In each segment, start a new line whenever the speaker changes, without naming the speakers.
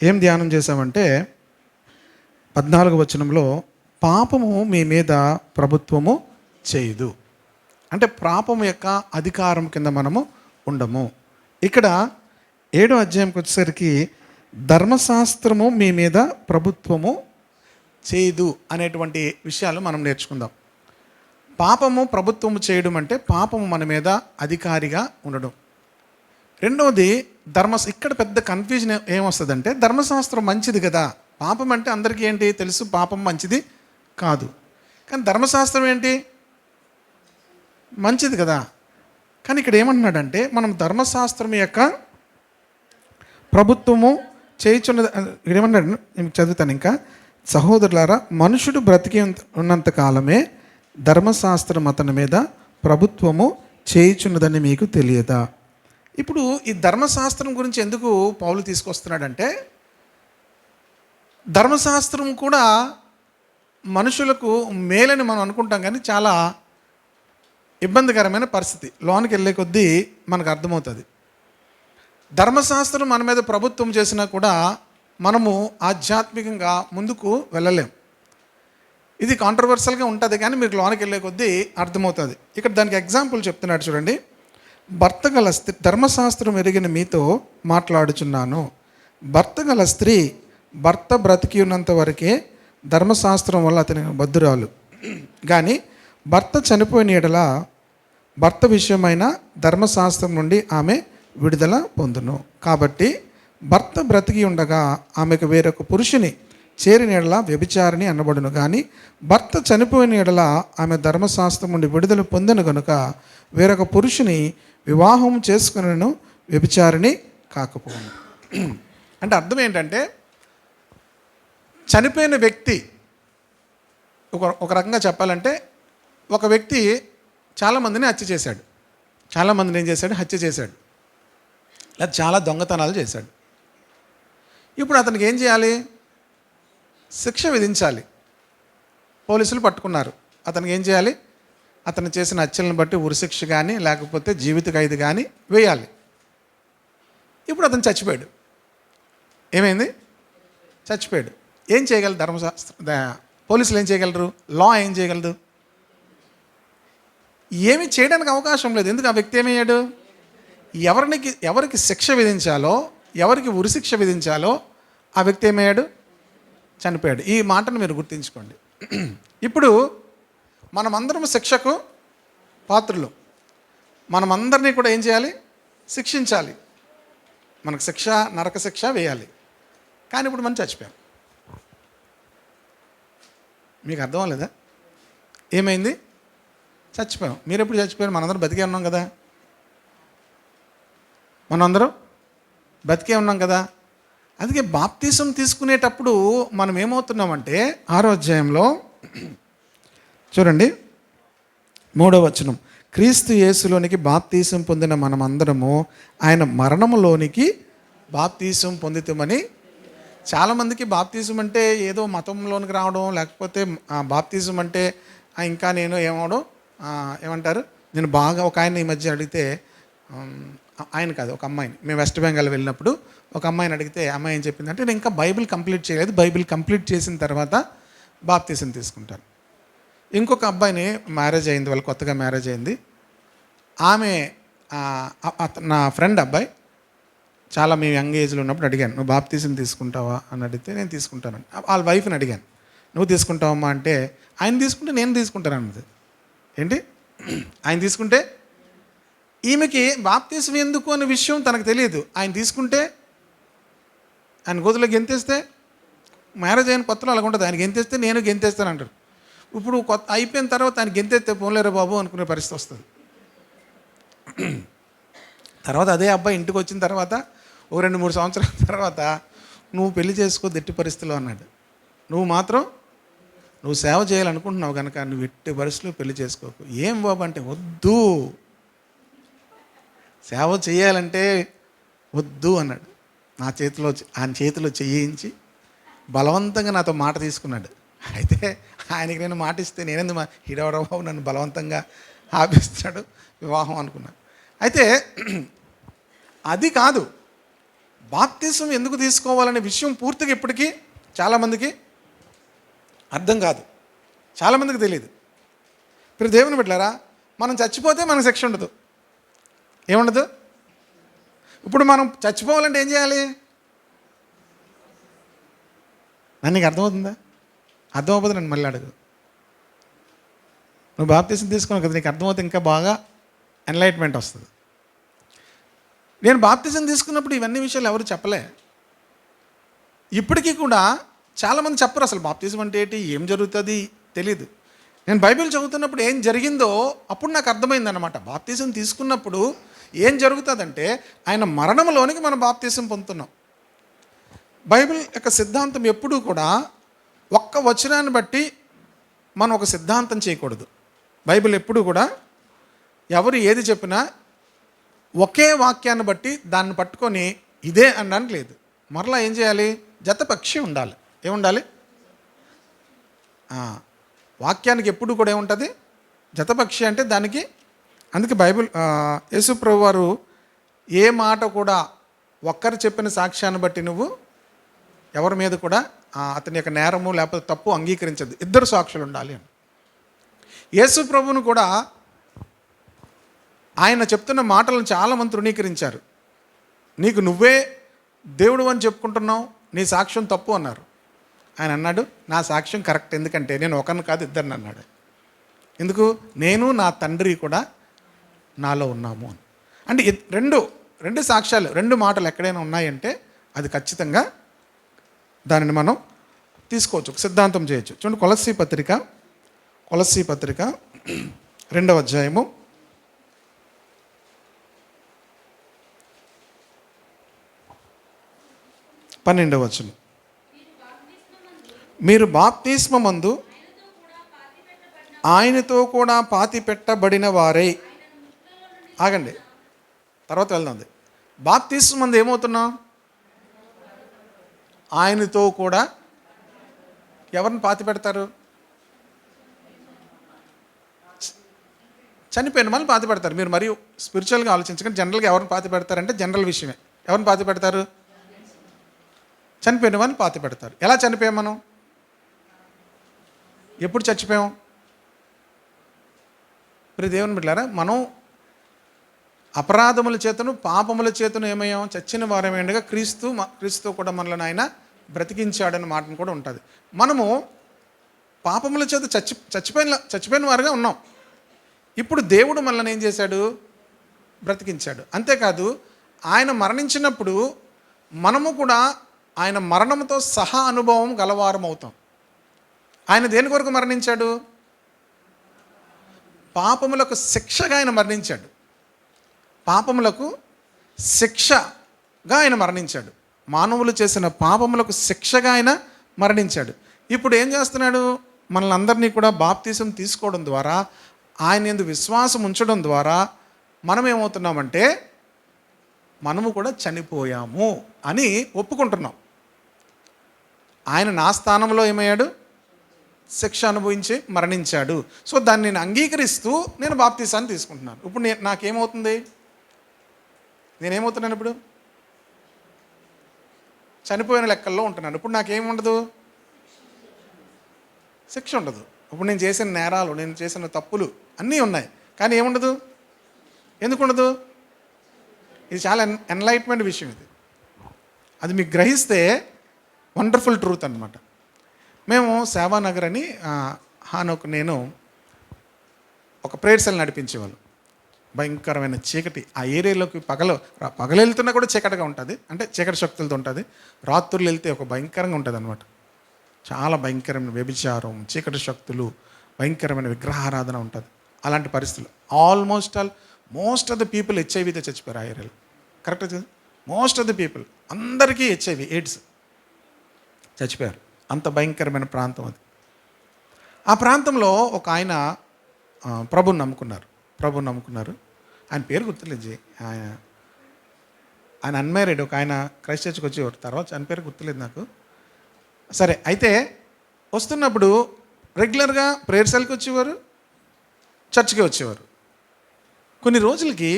ఏం ధ్యానం చేసామంటే 14వ వచనంలో పాపము మీ మీద ప్రభుత్వము చేయదు. అంటే పాపము యొక్క అధికారం కింద మనము ఉండము. ఇక్కడ 7వ అధ్యాయంకి వచ్చేసరికి ధర్మశాస్త్రము మీ మీద ప్రభుత్వము చేయదు అనేటువంటి విషయాలు మనం నేర్చుకుందాం. పాపము ప్రభుత్వము చేయడం అంటే పాపము మన మీద అధికారిగా ఉండడం. రెండవది ఇక్కడ పెద్ద కన్ఫ్యూజన్ ఏమొస్తుందంటే, ధర్మశాస్త్రం మంచిది కదా, పాపం అంటే అందరికీ ఏంటి తెలుసు, పాపం మంచిది కాదు. కానీ ధర్మశాస్త్రం ఏంటి, మంచిది కదా. కానీ ఇక్కడ ఏమంటున్నాడంటే, మనం ధర్మశాస్త్రం యొక్క ప్రభుత్వము చేయుచున్నది. ఇక్కడ ఏమన్నాడు, నేను చదువుతాను ఇంకా. సహోదరులారా, మనుషుడు బ్రతికి ఉన్నంత కాలమే ధర్మశాస్త్రం అతని మీద ప్రభుత్వము చేయుచున్నదని మీకు తెలియదా? ఇప్పుడు ఈ ధర్మశాస్త్రం గురించి ఎందుకు పౌలు తీసుకొస్తున్నాడంటే, ధర్మశాస్త్రం కూడా మనుషులకు మేలని మనం అనుకుంటాం, కానీ చాలా ఇబ్బందికరమైన పరిస్థితి. లోనికి వెళ్ళే కొద్దీ మనకు అర్థమవుతుంది. ధర్మశాస్త్రం మన మీద ప్రభుత్వం చేసినా కూడా మనము ఆధ్యాత్మికంగా ముందుకు వెళ్ళలేం. ఇది కాంట్రవర్సల్గా ఉంటుంది, కానీ మీరు లోనికి వెళ్ళే కొద్దీ అర్థమవుతుంది. ఇక్కడ దానికి ఎగ్జాంపుల్ చెప్తున్నాడు చూడండి. భర్త గల స్త్రీ, ధర్మశాస్త్రం ఎరిగిన మీతో మాట్లాడుచున్నాను. భర్త గల స్త్రీ భర్త బ్రతికి ఉన్నంత వరకే ధర్మశాస్త్రం వల్ల అతని బద్ధురాలు. కానీ భర్త చనిపోయిన ఎడల భర్త విషయమైన ధర్మశాస్త్రం నుండి ఆమె విడుదల పొందును. కాబట్టి భర్త బ్రతికి ఉండగా ఆమెకు వేరొక పురుషుని చేరిన ఎడల వ్యభిచారిణి అనబడును. కానీ భర్త చనిపోయిన ఎడల ఆమె ధర్మశాస్త్రం నుండి విడుదల పొందిన కనుక వేరొక పురుషుని వివాహం చేసుకునను, వ్యభిచారిణి కాకపోను. అంటే అర్థం ఏంటంటే, చనిపోయిన వ్యక్తి ఒక రకంగా చెప్పాలంటే, ఒక వ్యక్తి చాలామందిని హత్య చేశాడు. చాలామందిని ఏం చేశాడు, హత్య చేశాడు, లేదా చాలా దొంగతనాలు చేశాడు. ఇప్పుడు అతనికి ఏం చేయాలి, శిక్ష విధించాలి. పోలీసులు పట్టుకున్నారు, అతనికి ఏం చేయాలి, అతను చేసిన హత్యలను బట్టి ఉరిశిక్ష కానీ లేకపోతే జీవిత ఖైదు కానీ వేయాలి. ఇప్పుడు అతను చచ్చిపోయాడు. ఏమైంది, చచ్చిపోయాడు. ఏం చేయగలరు ధర్మశాస్త్ర పోలీసులు, ఏం చేయగలరు, లా ఏం చేయగలదు, ఏమి చేయడానికి అవకాశం లేదు. ఎందుకు, ఆ వ్యక్తి ఏమయ్యాడు, ఎవరికి శిక్ష విధించాలో, ఎవరికి ఉరిశిక్ష విధించాలో ఆ వ్యక్తి ఏమయ్యాడు, చనిపోయాడు. ఈ మాటను మీరు గుర్తుంచుకోండి. ఇప్పుడు మనమందరం శిక్షకు పాత్రులు. మనమందరినీ కూడా ఏం చేయాలి, శిక్షించాలి. మనకు శిక్ష, నరక శిక్ష వేయాలి. కానీ ఇప్పుడు మనం చచ్చిపోయాం. మీకు అర్థం లేదా, ఏమైంది, చచ్చిపోయాం. మీరు ఎప్పుడు చచ్చిపోయారు, మనందరం బతికే ఉన్నాం కదా, మనందరం బతికే ఉన్నాం కదా. అందుకే బాప్తీసం తీసుకునేటప్పుడు మనం ఏమవుతున్నామంటే, 6వ అధ్యాయంలో చూడండి 3వ వచనం, క్రీస్తు యేసులోనికి బాప్తీసం పొందిన మనమందరము ఆయన మరణములోనికి బాప్తీసం పొందుతామని. చాలామందికి బాప్తీసం అంటే ఏదో మతంలోనికి రావడం, లేకపోతే బాప్తీసం అంటే ఇంకా నేను ఏమంటారు, నేను బాగా ఒక ఆయన ఈ మధ్య అడిగితే, ఆయన కాదు, ఒక అమ్మాయిని, మేము వెస్ట్ బెంగాల్ వెళ్ళినప్పుడు ఒక అమ్మాయిని అడిగితే, అమ్మాయి ఏం చెప్పిందంటే, నేను ఇంకా బైబిల్ కంప్లీట్ చేయలేదు, బైబిల్ కంప్లీట్ చేసిన తర్వాత బాప్తీసం తీసుకుంటాను. ఇంకొక అబ్బాయిని మ్యారేజ్ అయింది, వాళ్ళు కొత్తగా మ్యారేజ్ అయింది. ఆమె నా ఫ్రెండ్ అబ్బాయి, చాలా మేము యంగ్ ఏజ్లో ఉన్నప్పుడు అడిగాను, నువ్వు బాప్తీసం తీసుకుంటావా అని అడిగితే, నేను తీసుకుంటాను. వాళ్ళ వైఫ్ని అడిగాను, నువ్వు తీసుకుంటావమ్మా అంటే, ఆయన తీసుకుంటే నేను తీసుకుంటాను అన్నది. ఏంటి, ఆయన తీసుకుంటే, ఈమెకి బాప్తీసం ఎందుకు అనే విషయం తనకు తెలియదు. ఆయన తీసుకుంటే, ఆయన గోతులో గెంతేస్తే, మ్యారేజ్ అయిన కొత్తలో అలాగ ఉంటుంది, ఆయన గెంతేస్తే నేను గెంతేస్తాను అంటారు. ఇప్పుడు అయిపోయిన తర్వాత ఆయన గెంతేస్తే పోలేరా బాబు అనుకునే పరిస్థితి వస్తుంది. తర్వాత అదే అబ్బాయి ఇంటికి వచ్చిన తర్వాత ఓ 2-3 సంవత్సరాల తర్వాత, నువ్వు పెళ్లి చేసుకో ఎట్టి పరిస్థితిలో అన్నాడు. నువ్వు సేవ చేయాలనుకుంటున్నావు కనుక నువ్వు ఎట్టి పరిస్థితుల్లో పెళ్లి చేసుకోకు. ఏం బాబు అంటే, వద్దు, సేవ చేయాలంటే వద్దు అన్నాడు. ఆయన చేతిలో చేయించి బలవంతంగా నాతో మాట తీసుకున్నాడు. అయితే ఆయనకి నేను మాట ఇస్తే నేనెందు హిడవడబాబు నన్ను బలవంతంగా ఆపిస్తాడు వివాహం అనుకున్నాను. అయితే అది కాదు, బాప్తిసం ఎందుకు తీసుకోవాలనే విషయం పూర్తిగా ఇప్పటికీ చాలామందికి అర్థం కాదు, చాలామందికి తెలియదు. ఇప్పుడు దేవుని బిడ్డలారా, మనం చచ్చిపోతే మనకు శిక్ష ఉండదు. ఏముండదు? ఇప్పుడు మనం చచ్చిపోవాలంటే ఏం చేయాలి? నీకు అర్థమవుతుందా? అర్థమవుతుంది. నన్ను మళ్ళీ అడుగు. నువ్వు బాప్తిసం తీసుకున్నావు కదా, నీకు అర్థమవుతుంది, ఇంకా బాగా ఎన్లైట్మెంట్ వస్తుంది. నేను బాప్తిజం తీసుకున్నప్పుడు ఇవన్నీ విషయాలు ఎవరు చెప్పలే. ఇప్పటికీ కూడా చాలామంది చెప్పరు అసలు బాప్తిజం అంటే ఏంటి, ఏం జరుగుతుంది తెలీదు. నేను బైబిల్ చదువుతున్నప్పుడు ఏం జరిగిందో అప్పుడు నాకు అర్థమైందనమాట. బాప్తిజం తీసుకున్నప్పుడు ఏం జరుగుతుందంటే ఆయన మరణంలోనికి మనం బాప్తిజం పొందుతున్నాం. బైబిల్ యొక్క సిద్ధాంతం ఎప్పుడూ కూడా ఒక్క వచనాన్ని బట్టి మనం ఒక సిద్ధాంతం చేయకూడదు. బైబిల్ ఎప్పుడూ కూడా ఎవరు ఏది చెప్పినా ఒకే వాక్యాన్ని బట్టి దాన్ని పట్టుకొని ఇదే అనడానికి లేదు. మరలా ఏం చేయాలి? జతపక్షి ఉండాలి. ఏముండాలి? వాక్యానికి ఎప్పుడు కూడా ఏముంటుంది? జతపక్షి అంటే దానికి. అందుకే బైబిల్ యేసు ప్రభు వారు ఏ మాట కూడా ఒక్కరు చెప్పిన సాక్ష్యాన్ని బట్టి నువ్వు ఎవరి మీద కూడా అతని యొక్క నేరము లేకపోతే తప్పు అంగీకరించదు, ఇద్దరు సాక్షులు ఉండాలి అని. యేసు ప్రభువును కూడా ఆయన చెప్తున్న మాటలను చాలామంది తృణీకరించారు. నీకు నువ్వే దేవుడు అని చెప్పుకుంటున్నావు, నీ సాక్ష్యం తప్పు అన్నారు. ఆయన అన్నాడు, నా సాక్ష్యం కరెక్ట్, ఎందుకంటే నేను ఒకరిని కాదు ఇద్దరిని అన్నాడు. ఎందుకు? నేను నా తండ్రి కూడా నాలో ఉన్నాము అని. అంటే రెండు సాక్ష్యాలు, రెండు మాటలు ఎక్కడైనా ఉన్నాయంటే అది ఖచ్చితంగా దానిని మనం తీసుకోవచ్చు, ఒక సిద్ధాంతం చేయొచ్చు. చూడండి, కొలస్సీ పత్రిక 2వ అధ్యాయము 12వ వచనం. మీరు బాప్తిస్మమందు ఆయనతో కూడా పాతి పెట్టబడిన వారై. ఆగండి, తర్వాత వెళ్దాం. బాప్తిస్మమందు ఏమవుతున్నాం? ఆయనతో కూడా. ఎవరిని పాతి పెడతారు? చనిపోయిన వాళ్ళని పాతి పెడతారు. మీరు మరియు స్పిరిచువల్గా ఆలోచించకండి. జనరల్గా ఎవరిని పాతి పెడతారంటే జనరల్ విషయమే. ఎవరిని పాతి పెడతారు? చనిపోయిన వాళ్ళని పాతి పెడతారు. ఎలా చనిపోయాం మనం? ఎప్పుడు చచ్చిపోయాం? మరి దేవుని బిడ్డలారా, మనం అపరాధముల చేతను పాపముల చేతను ఏమయ్యాం? చచ్చిన వారమేండగా క్రీస్తు కూడా మనల్ని ఆయన బ్రతికించాడన్న మాటను కూడా ఉంటుంది. మనము పాపముల చేత చచ్చిపోయిన వారుగా ఉన్నాం. ఇప్పుడు దేవుడు మనల్ని ఏం చేశాడు? బ్రతికించాడు. అంతేకాదు, ఆయన మరణించినప్పుడు మనము కూడా ఆయన మరణంతో సహా అనుభవం గలవారం అవుతాం. ఆయన దేని కొరకు మరణించాడు? పాపములకు శిక్షగా ఆయన మరణించాడు. పాపములకు శిక్షగా ఆయన మరణించాడు. మానవులు చేసిన పాపములకు శిక్షగా ఆయన మరణించాడు. ఇప్పుడు ఏం చేస్తున్నాడు? మనల్ని అందరినీ కూడా బాప్తిసం తీసుకోవడం ద్వారా, ఆయన యందు విశ్వాసం ఉంచడం ద్వారా మనం ఏమవుతున్నామంటే మనము కూడా చనిపోయాము అని ఒప్పుకుంటున్నాం. ఆయన నా స్థానంలో ఏమయ్యాడు? శిక్ష అనుభవించి మరణించాడు. సో దాన్ని నేను అంగీకరిస్తూ నేను బాప్తిసాన్ని తీసుకుంటున్నాను. ఇప్పుడు నాకేమవుతుంది? నేనేమవుతున్నాను? ఇప్పుడు చనిపోయిన లెక్కల్లో ఉంటున్నాను. ఇప్పుడు నాకేముండదు? శిక్ష ఉండదు. ఇప్పుడు నేను చేసిన నేరాలు, నేను చేసిన తప్పులు అన్నీ ఉన్నాయి, కానీ ఏముండదు. ఎందుకు ఉండదు? ఇది చాలా ఎన్లైట్మెంట్ విషయం. అది మీకు గ్రహిస్తే వండర్ఫుల్ ట్రూత్ అనమాట. మేము సేవానగర్ అని హానోకు నేను ఒక ప్రేయర్ సెల్ నడిపించేవాళ్ళు. భయంకరమైన చీకటి ఆ ఏరియాలోకి పగలు వెళ్తున్నా కూడా చీకటిగా ఉంటుంది, అంటే చీకటి శక్తులతో ఉంటుంది. రాత్రులు వెళ్తే ఒక భయంకరంగా ఉంటుంది అనమాట. చాలా భయంకరమైన వ్యభిచారం, చీకటి శక్తులు, భయంకరమైన విగ్రహారాధన ఉంటుంది. అలాంటి పరిస్థితులు మోస్ట్ ఆఫ్ ద పీపుల్ హెచ్ఐవితో చచ్చిపోయారు ఆ ఏరియాలో. Correct? Most of the people అందరికీ హెచ్ఐవి ఎయిడ్స్ చచ్చిపోయారు. అంత భయంకరమైన ప్రాంతం అది. ఆ ప్రాంతంలో ఒక ఆయన ప్రభుని నమ్ముకున్నారు. ఆయన పేరు గుర్తులేదు. ఆయన అన్మ్యారీడ్. ఒక ఆయన క్రైస్ట్ చర్చ్కి వచ్చేవారు, తర్వాత ఆయన పేరు గుర్తులేదు నాకు. సరే, అయితే వస్తున్నప్పుడు రెగ్యులర్గా ప్రేయర్ సెల్కి వచ్చేవారు, చర్చ్కి వచ్చేవారు. కొన్ని రోజులకి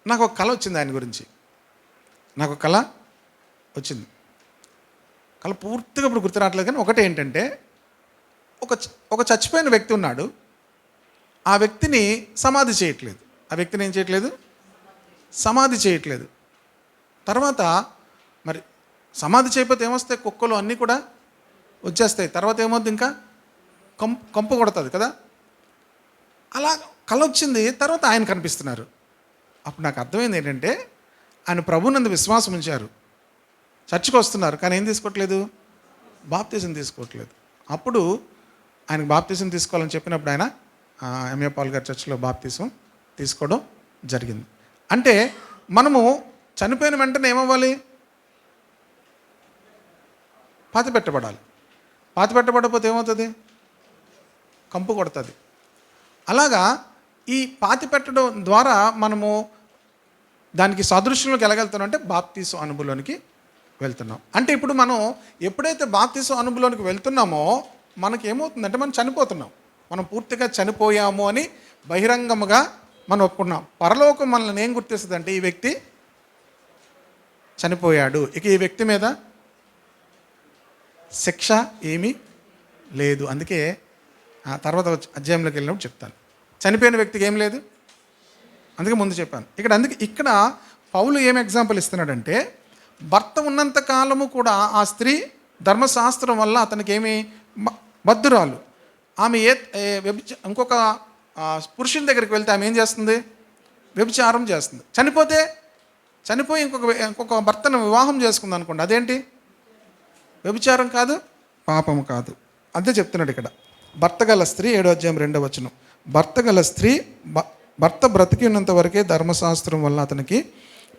నాకు ఒక కళ వచ్చింది ఆయన గురించి. నాకు కళ వచ్చింది. కళ పూర్తిగా ఇప్పుడు గుర్తు రావట్లేదు, కానీ ఒకటి ఏంటంటే ఒక చచ్చిపోయిన వ్యక్తి ఉన్నాడు. ఆ వ్యక్తిని సమాధి చేయట్లేదు. ఆ వ్యక్తిని ఏం చేయట్లేదు? సమాధి చేయట్లేదు. తర్వాత మరి సమాధి చేయకపోతే ఏమొస్తాయి? కుక్కలు అన్నీ కూడా వచ్చేస్తాయి. తర్వాత ఏమవుతుంది? ఇంకా కంపు కొడుతుంది కదా. అలా కళ వచ్చింది. తర్వాత ఆయన కనిపిస్తున్నారు. అప్పుడు నాకు అర్థమైంది ఏంటంటే, ఆయన ప్రభునందు విశ్వాసం ఉంచారు, చర్చికి వస్తున్నారు, కానీ ఏం తీసుకోవట్లేదు? బాప్తిజం తీసుకోవట్లేదు. అప్పుడు ఆయనకు బాప్తిజం తీసుకోవాలని చెప్పినప్పుడు ఆయన ఎంఏ పాల్ గారి చర్చిలో బాప్తిజం తీసుకోవడం జరిగింది. అంటే మనము చనిపోయిన వెంటనే ఏమవ్వాలి? పాతి పెట్టబడాలి. పాతి పెట్టబడకపోతే ఏమవుతుంది? కంపు కొడుతుంది. అలాగా ఈ పాతి పెట్టడం ద్వారా మనము దానికి సాదృశ్యంలోకి వెళ్ళగలుగుతున్నాం అంటే బాప్తిసం అనుభవంలోనికి వెళ్తున్నాం. అంటే ఇప్పుడు మనం ఎప్పుడైతే బాప్తిసం అనుభవంలోనికి వెళ్తున్నామో మనకి ఏమవుతుందంటే మనం చనిపోతున్నాం. మనం పూర్తిగా చనిపోయాము అని బహిరంగముగా మనం ఒప్పుకున్నాం. పరలోకం మనల్ని ఏం గుర్తిస్తుంది అంటే, ఈ వ్యక్తి చనిపోయాడు, ఇక ఈ వ్యక్తి మీద శిక్ష ఏమీ లేదు. అందుకే తర్వాత అధ్యాయంలోకి వెళ్ళినప్పుడు చెప్తాను. చనిపోయిన వ్యక్తికి ఏం లేదు, అందుకే ముందు చెప్పాను. ఇక్కడ పౌలు ఏం ఎగ్జాంపుల్ ఇస్తున్నాడంటే, భర్త ఉన్నంత కాలము కూడా ఆ స్త్రీ ధర్మశాస్త్రం వల్ల అతనికి ఏమి బద్ధురాలు. ఆమె ఇంకొక పురుషుని దగ్గరికి వెళ్తే ఆమె ఏం చేస్తుంది? వ్యభిచారం చేస్తుంది. చనిపోయి ఇంకొక భర్తను వివాహం చేసుకుంది అనుకోండి, అదేంటి? వ్యభిచారం కాదు, పాపము కాదు. అదే చెప్తున్నాడు ఇక్కడ. భర్త గల స్త్రీ 7వ అధ్యాయం 2వ వచనం. భర్త గల స్త్రీ భర్త బ్రతికి ఉన్నంత వరకే ధర్మశాస్త్రం వల్ల అతనికి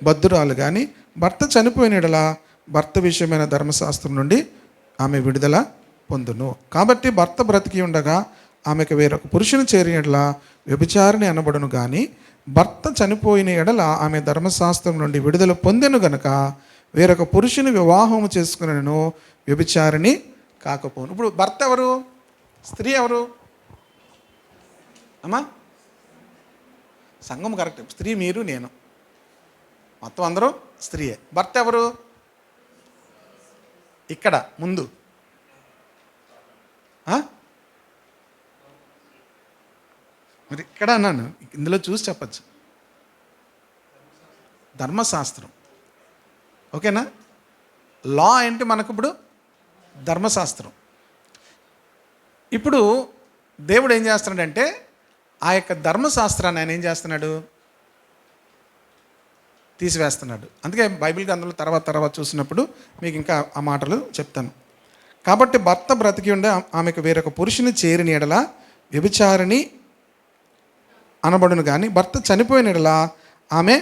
బద్ధురాలు, కానీ భర్త చనిపోయిన యెడల భర్త విషయమైన ధర్మశాస్త్రం నుండి ఆమె విడుదల పొందును. కాబట్టి భర్త బ్రతికి ఉండగా ఆమెకు వేరొక పురుషుని చేరిన యెడల వ్యభిచారిణి అనబడును, కానీ భర్త చనిపోయిన యెడల ఆమె ధర్మశాస్త్రం నుండి విడుదల పొందెను గనక వేరొక పురుషుని వివాహము చేసుకునను, వ్యభిచారిణి కాకపోను. ఇప్పుడు భర్త ఎవరు? స్త్రీ ఎవరు అమ్మా? సంఘం కరెక్ట్. స్త్రీ మీరు, నేను, మొత్తం అందరూ స్త్రీయే. భర్త ఎవరు? ఇక్కడ ముందు మరి ఇక్కడ అన్నాను, ఇందులో చూసి చెప్పచ్చు. ధర్మశాస్త్రం, ఓకేనా? లా ఏంటి మనకు? ఇప్పుడు ధర్మశాస్త్రం. ఇప్పుడు దేవుడు ఏం చేస్తున్నాడంటే, ఆ యొక్క ధర్మశాస్త్రాన్ని ఆయన ఏం చేస్తున్నాడు? తీసివేస్తున్నాడు. అందుకే బైబిల్ గ్రంథంలో తర్వాత చూసినప్పుడు మీకు ఇంకా ఆ మాటలు చెప్తాను. కాబట్టి భర్త బ్రతికి ఉండే ఆమెకు వేరొక పురుషుని చేరిన యెడల వ్యభిచారిణి అనబడును, కానీ భర్త చనిపోయిన యెడల ఆమె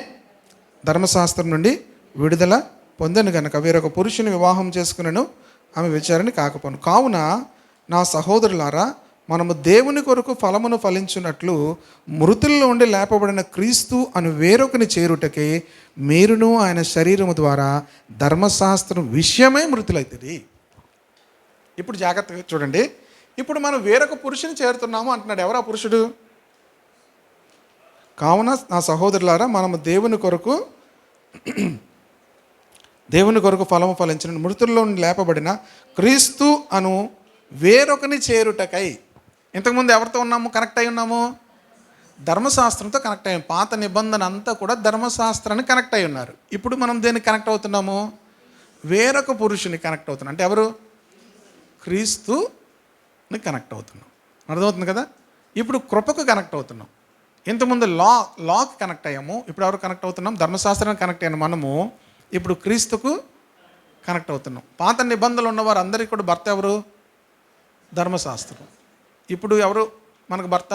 ధర్మశాస్త్రం నుండి విడుదల పొందను గనక వేరొక పురుషుని వివాహం చేసుకునను, ఆమె వ్యభిచారిణి కాకపోను. కావున నా సహోదరులారా, మనము దేవుని కొరకు ఫలమును ఫలించున్నట్లు మృతుల్లో ఉండి లేపబడిన క్రీస్తు అను వేరొకని చేరుటకే మీరును ఆయన శరీరము ద్వారా ధర్మశాస్త్రం విషయమై మృతులైతుంది. ఇప్పుడు జాగ్రత్తగా చూడండి. ఇప్పుడు మనం వేరొక పురుషుని చేరుతున్నాము అంటున్నాడు. ఎవరా పురుషుడు? కావున నా సహోదరులారా, మనము దేవుని కొరకు ఫలము ఫలించిన మృతుల్లో నుండి లేపబడిన క్రీస్తు అను వేరొకని చేరుటకై. ఇంతకుముందు ఎవరితో ఉన్నాము? కనెక్ట్ అయి ఉన్నాము? ధర్మశాస్త్రంతో కనెక్ట్ అయ్యాము. పాత నిబంధన అంతా కూడా ధర్మశాస్త్రాన్ని కనెక్ట్ అయి ఉన్నారు. ఇప్పుడు మనం దేనికి కనెక్ట్ అవుతున్నాము? వేరొక పురుషుని కనెక్ట్ అవుతున్నాం. అంటే ఎవరు? క్రీస్తుని కనెక్ట్ అవుతున్నాం. అర్థమవుతుంది కదా? ఇప్పుడు కృపకు కనెక్ట్ అవుతున్నాం. ఇంతకుముందు లాకి కనెక్ట్ అయ్యాము. ఇప్పుడు ఎవరు కనెక్ట్ అవుతున్నాం? ధర్మశాస్త్రానికి కనెక్ట్ అయ్యాము మనము. ఇప్పుడు క్రీస్తుకు కనెక్ట్ అవుతున్నాం. పాత నిబంధనలు ఉన్నవారు అందరికీ కూడా భర్త ఎవరు? ధర్మశాస్త్రం. ఇప్పుడు ఎవరు మనకు భర్త?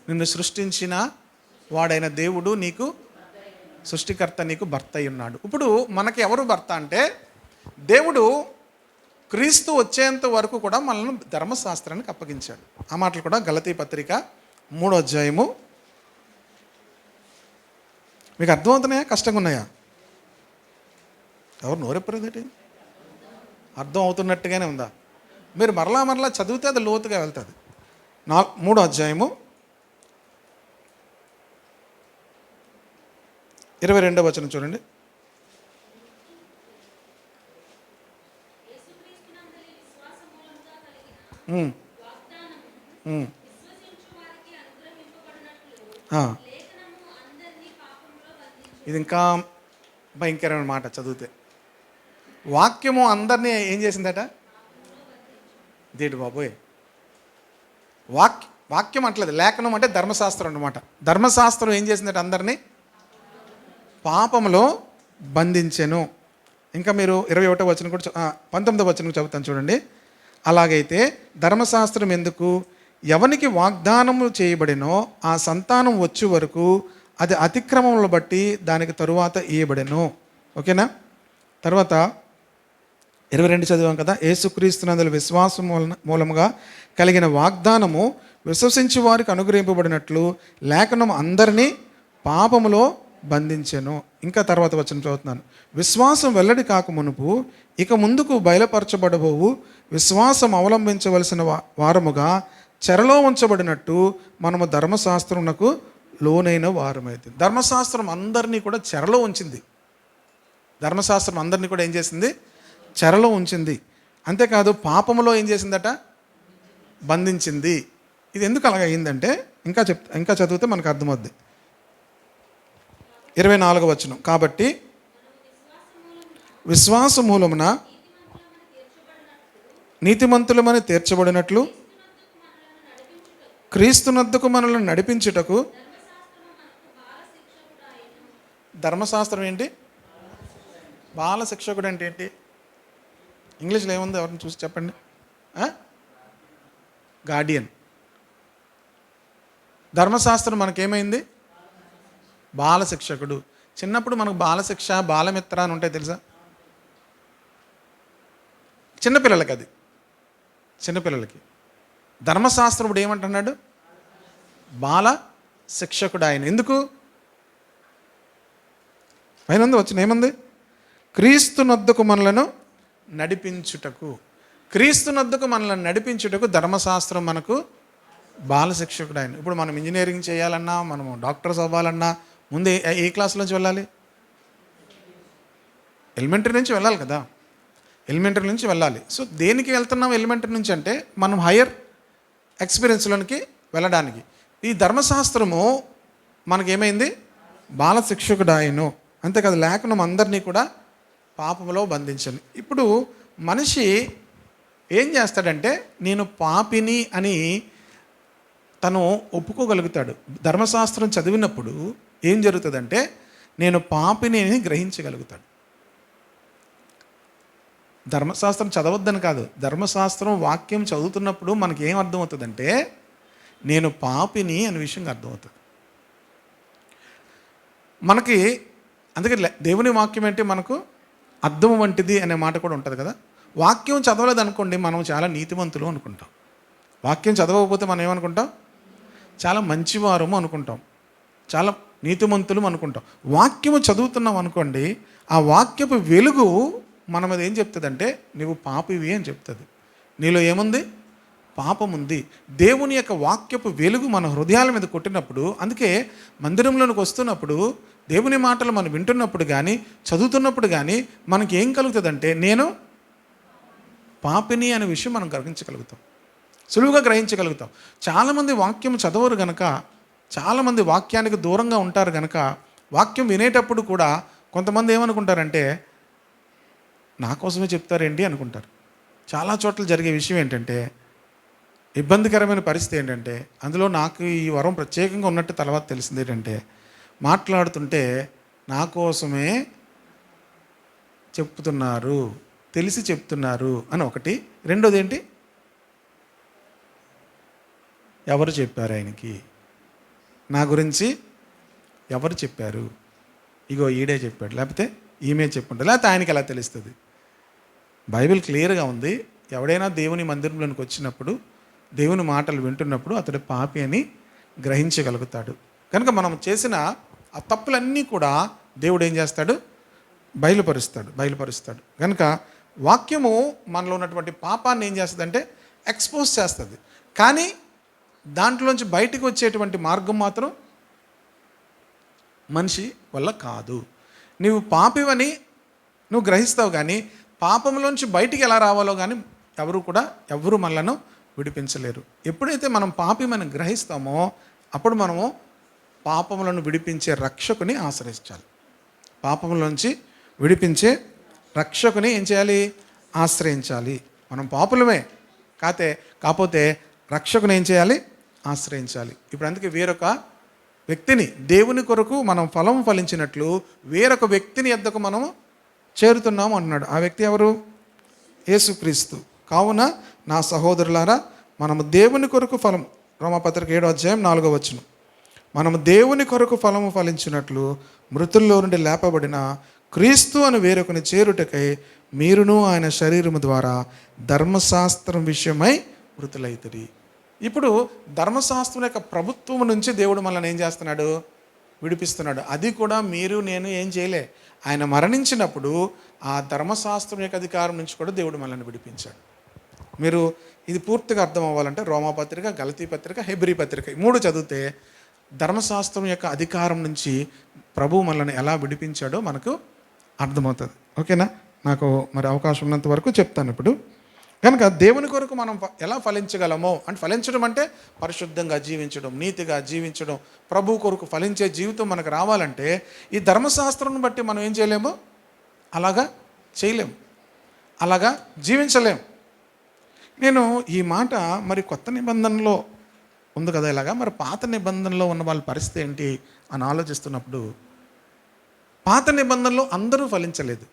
నిన్ను సృష్టించిన వాడైన దేవుడు నీకు సృష్టికర్త, నీకు భర్త అయి ఉన్నాడు. ఇప్పుడు మనకి ఎవరు భర్త అంటే, దేవుడు క్రీస్తు వచ్చేంత వరకు కూడా మనల్ని ధర్మశాస్త్రానికి అప్పగించాడు. ఆ మాటలు కూడా గలతీ పత్రిక 3వ అధ్యాయము. మీకు అర్థమవుతున్నాయా? కష్టంగా ఉన్నాయా? ఎవరు నోరెప్పరేదేంటి? అర్థం అవుతున్నట్టుగానే ఉందా? మీరు మరలా చదివితే అది లోతుగా వెళ్తుంది. 3వ అధ్యాయము 22వ వచనం చూడండి. ఉమ్, ఉమ్, ఆ. ఇది ఇంకా భయంకరమైన మాట చదివితే. వాక్యము అందరినీ ఏం చేసిందట? దేటి బాబోయ్. వాక్యం అంటలేదు, లేఖనం అంటే ధర్మశాస్త్రం అన్నమాట. ధర్మశాస్త్రం ఏం చేసిందట? అందరినీ పాపములో బంధించెను. ఇంకా మీరు 21వ వచనం కూడా 19వ వచనం చదువుతాను చూడండి. అలాగైతే ధర్మశాస్త్రం ఎందుకు? ఎవనికి వాగ్దానము చేయబడినో ఆ సంతానం వచ్చే వరకు అది అతిక్రమములను బట్టి దానికి తరువాత ఇయ్యబడెను. ఓకేనా? తర్వాత 22 చదివాం కదా. యేసుక్రీస్తునందుల విశ్వాసం మూలముగా కలిగిన వాగ్దానము విశ్వసించి వారికి అనుగ్రహింపబడినట్లు లేఖనం అందరినీ పాపములో బంధించెను. ఇంకా తర్వాత వచనం చదువుతున్నాను. విశ్వాసం వెల్లడి కాక మునుపు ఇక ముందుకు బయలుపరచబడబోవు విశ్వాసం అవలంబించవలసిన వారముగా చెరలో ఉంచబడినట్టు మనము ధర్మశాస్త్రమునకు లోనైన వారమైతే. ధర్మశాస్త్రం అందరినీ కూడా చెరలో ఉంచింది. ధర్మశాస్త్రం అందరినీ కూడా ఏం చేసింది? చెరలో ఉంచింది. అంతేకాదు పాపములో ఏం చేసిందట? బంధించింది. ఇది ఎందుకు అలాగ అయిందంటే ఇంకా చదివితే మనకు అర్థమవుద్ది. 24వ వచనం. కాబట్టి విశ్వాస మూలమున నీతిమంతులమని తీర్చబడినట్లు క్రీస్తునద్దకు మనల్ని నడిపించుటకు ధర్మశాస్త్రం ఏంటి? బాల శిక్షకుడు అంటే ఏంటి? ఇంగ్లీష్లో ఏముంది? ఎవరిని చూసి చెప్పండి. గార్డియన్. ధర్మశాస్త్రం మనకేమైంది? బాల శిక్షకుడు. చిన్నప్పుడు మనకు బాలశిక్ష, బాలమిత్ర అని ఉంటాయి తెలుసా? చిన్నపిల్లలకి అది. చిన్నపిల్లలకి ధర్మశాస్త్రం ఇప్పుడు ఏమంటున్నాడు? బాల శిక్షకుడు ఆయన. ఎందుకు? పైన వచ్చిన ఏముంది? క్రీస్తునొద్దకు మనలను నడిపించుటకు. క్రీస్తునొద్దకు మనల్ని నడిపించుటకు ధర్మశాస్త్రం మనకు బాల శిక్షకుడు ఆయన. ఇప్పుడు మనం ఇంజనీరింగ్ చేయాలన్నా, మనము డాక్టర్స్ అవ్వాలన్నా ముందే ఏ క్లాస్ నుంచి వెళ్ళాలి? ఎలిమెంటరీ నుంచి వెళ్ళాలి కదా. ఎలిమెంటరీ నుంచి వెళ్ళాలి. సో దేనికి వెళ్తున్నాం ఎలిమెంటరీ నుంచి అంటే మనం హయ్యర్ ఎక్స్పీరియన్స్లోనికి వెళ్ళడానికి. ఈ ధర్మశాస్త్రము మనకేమైంది? బాల శిక్షకుడు ఆయను. అంతేకాదు లేఖనం అందరినీ కూడా పాపములో బంధించను. ఇప్పుడు మనిషి ఏం చేస్తాడంటే నేను పాపిని అని తను ఒప్పుకోగలుగుతాడు. ధర్మశాస్త్రం చదివినప్పుడు ఏం జరుగుతుందంటే నేను పాపిని అని గ్రహించగలుగుతాడు. ధర్మశాస్త్రం చదవద్దని కాదు, ధర్మశాస్త్రం వాక్యం చదువుతున్నప్పుడు మనకి ఏం అర్థమవుతుందంటే నేను పాపిని అనే విషయం అర్థమవుతుంది మనకి. అందుకే దేవుని వాక్యం అంటే మనకు అర్థం వంటిది అనే మాట కూడా ఉంటుంది కదా. వాక్యం చదవలేదు అనుకోండి, మనం చాలా నీతిమంతులు అనుకుంటాం. వాక్యం చదవకపోతే మనం ఏమనుకుంటాం? చాలా మంచివారము అనుకుంటాం, చాలా నీతిమంతులు అనుకుంటాం. వాక్యము చదువుతున్నాం అనుకోండి, ఆ వాక్యపు వెలుగు మన మీద ఏం చెప్తుందంటే నువ్వు పాపివి అని చెప్తుంది. నీలో ఏముంది? పాపం ఉంది. దేవుని యొక్క వాక్యపు వెలుగు మన హృదయాల మీద కొట్టినప్పుడు, అందుకే మందిరంలోనికి వస్తున్నప్పుడు దేవుని మాటలు మనం వింటున్నప్పుడు కానీ చదువుతున్నప్పుడు కానీ మనకి ఏం కలుగుతుందంటే నేను పాపిని అనే విషయం మనం గ్రహించగలుగుతాం, సులువుగా గ్రహించగలుగుతాం. చాలామంది వాక్యం చదవరు గనక, చాలామంది వాక్యానికి దూరంగా ఉంటారు గనక వాక్యం వినేటప్పుడు కూడా కొంతమంది ఏమనుకుంటారంటే నా కోసమే చెప్తారేంటి అనుకుంటారు. చాలా చోట్ల జరిగే విషయం ఏంటంటే, ఇబ్బందికరమైన పరిస్థితి ఏంటంటే, అందులో నాకు ఈ వరం ప్రత్యేకంగా ఉన్నట్టు తర్వాత తెలిసింది ఏంటంటే, మాట్లాడుతుంటే నా కోసమే చెప్తున్నారు, తెలిసి చెప్తున్నారు అని ఒకటి. రెండోది ఏంటి? ఎవరు చెప్పారు ఆయనకి, నా గురించి ఎవరు చెప్పారు? ఇగో ఈడే చెప్పాడు, లేకపోతే ఈమె చెప్పుంటాడు, లేకపోతే ఆయనకి ఎలా తెలుస్తుంది? బైబిల్ క్లియర్గా ఉంది. ఎవడైనా దేవుని మందిరంలోనికి వచ్చినప్పుడు, దేవుని మాటలు వింటున్నప్పుడు అతడు పాపి అని గ్రహించగలుగుతాడు. కనుక మనం చేసిన ఆ తప్పులన్నీ కూడా దేవుడు ఏం చేస్తాడు? బయలుపరుస్తాడు. కనుక వాక్యము మనలో ఉన్నటువంటి పాపాన్ని ఏం చేస్తుంది? ఎక్స్పోజ్ చేస్తుంది. కానీ దాంట్లోంచి బయటకు వచ్చేటువంటి మార్గం మాత్రం మనిషి వల్ల కాదు. నువ్వు పాపివని నువ్వు గ్రహిస్తావు, కానీ పాపంలోంచి బయటికి ఎలా రావాలో కానీ ఎవరు మనలను విడిపించలేరు. ఎప్పుడైతే మనం పాపిమని గ్రహిస్తామో అప్పుడు మనము పాపములను విడిపించే రక్షకుని ఆశ్రయించాలి. పాపములోంచి విడిపించే రక్షకుని ఏం చేయాలి? ఆశ్రయించాలి. మనం పాపులమే కాకపోతే రక్షకుని ఏం చేయాలి? ఆశ్రయించాలి. ఇప్పుడు అందుకే వేరొక వ్యక్తిని, దేవుని కొరకు మనం ఫలం ఫలించినట్లు వేరొక వ్యక్తిని యొద్దకు మనము చేరుతున్నాము అన్నాడు. ఆ వ్యక్తి ఎవరు? యేసుక్రీస్తు. కావున నా సహోదరులారా, మనము దేవుని కొరకు ఫలం, రోమాపత్రిక 7:4 మనము దేవుని కొరకు ఫలము ఫలించినట్లు మృతుల్లో నుండి లేపబడిన క్రీస్తు అని వేరొకని చేరుటకై మీరును ఆయన శరీరము ద్వారా ధర్మశాస్త్రం విషయమై మృతులైతిరి. ఇప్పుడు ధర్మశాస్త్రం యొక్క ప్రభుత్వం నుంచి దేవుడు మనల్ని ఏం చేస్తున్నాడు? విడిపిస్తున్నాడు. అది కూడా మీరు నేను ఏం చేయలే. ఆయన మరణించినప్పుడు ఆ ధర్మశాస్త్రం యొక్క అధికారం నుంచి కూడా దేవుడు మనల్ని విడిపించాడు. మీరు ఇది పూర్తిగా అర్థం అవ్వాలంటే రోమాపత్రిక, గలతీ పత్రిక, హెబ్రీ పత్రిక 3 చదివితే ధర్మశాస్త్రం యొక్క అధికారం నుంచి ప్రభువు మనల్ని ఎలా విడిపించాడో మనకు అర్థమవుతుంది. ఓకేనా? నాకు మరి అవకాశం ఉన్నంత వరకు చెప్తాను. ఇప్పుడు కనుక దేవుని కొరకు మనం ఎలా ఫలించగలమో, అంటే ఫలించడం అంటే పరిశుద్ధంగా జీవించడం, నీతిగా జీవించడం, ప్రభు కొరకు ఫలించే జీవితం మనకు రావాలంటే ఈ ధర్మశాస్త్రం బట్టి మనం ఏం చేయలేము? అలాగా చేయలేము, అలాగా జీవించలేము. నేను ఈ మాట మరి కొత్త నిబంధనలో ఉంది కదా ఇలాగా, మరి పాత నిబంధనలో ఉన్న వాళ్ళ పరిస్థితి ఏంటి అని ఆలోచిస్తున్నప్పుడు పాత నిబంధనలో అందరూ ఫలించలేదు.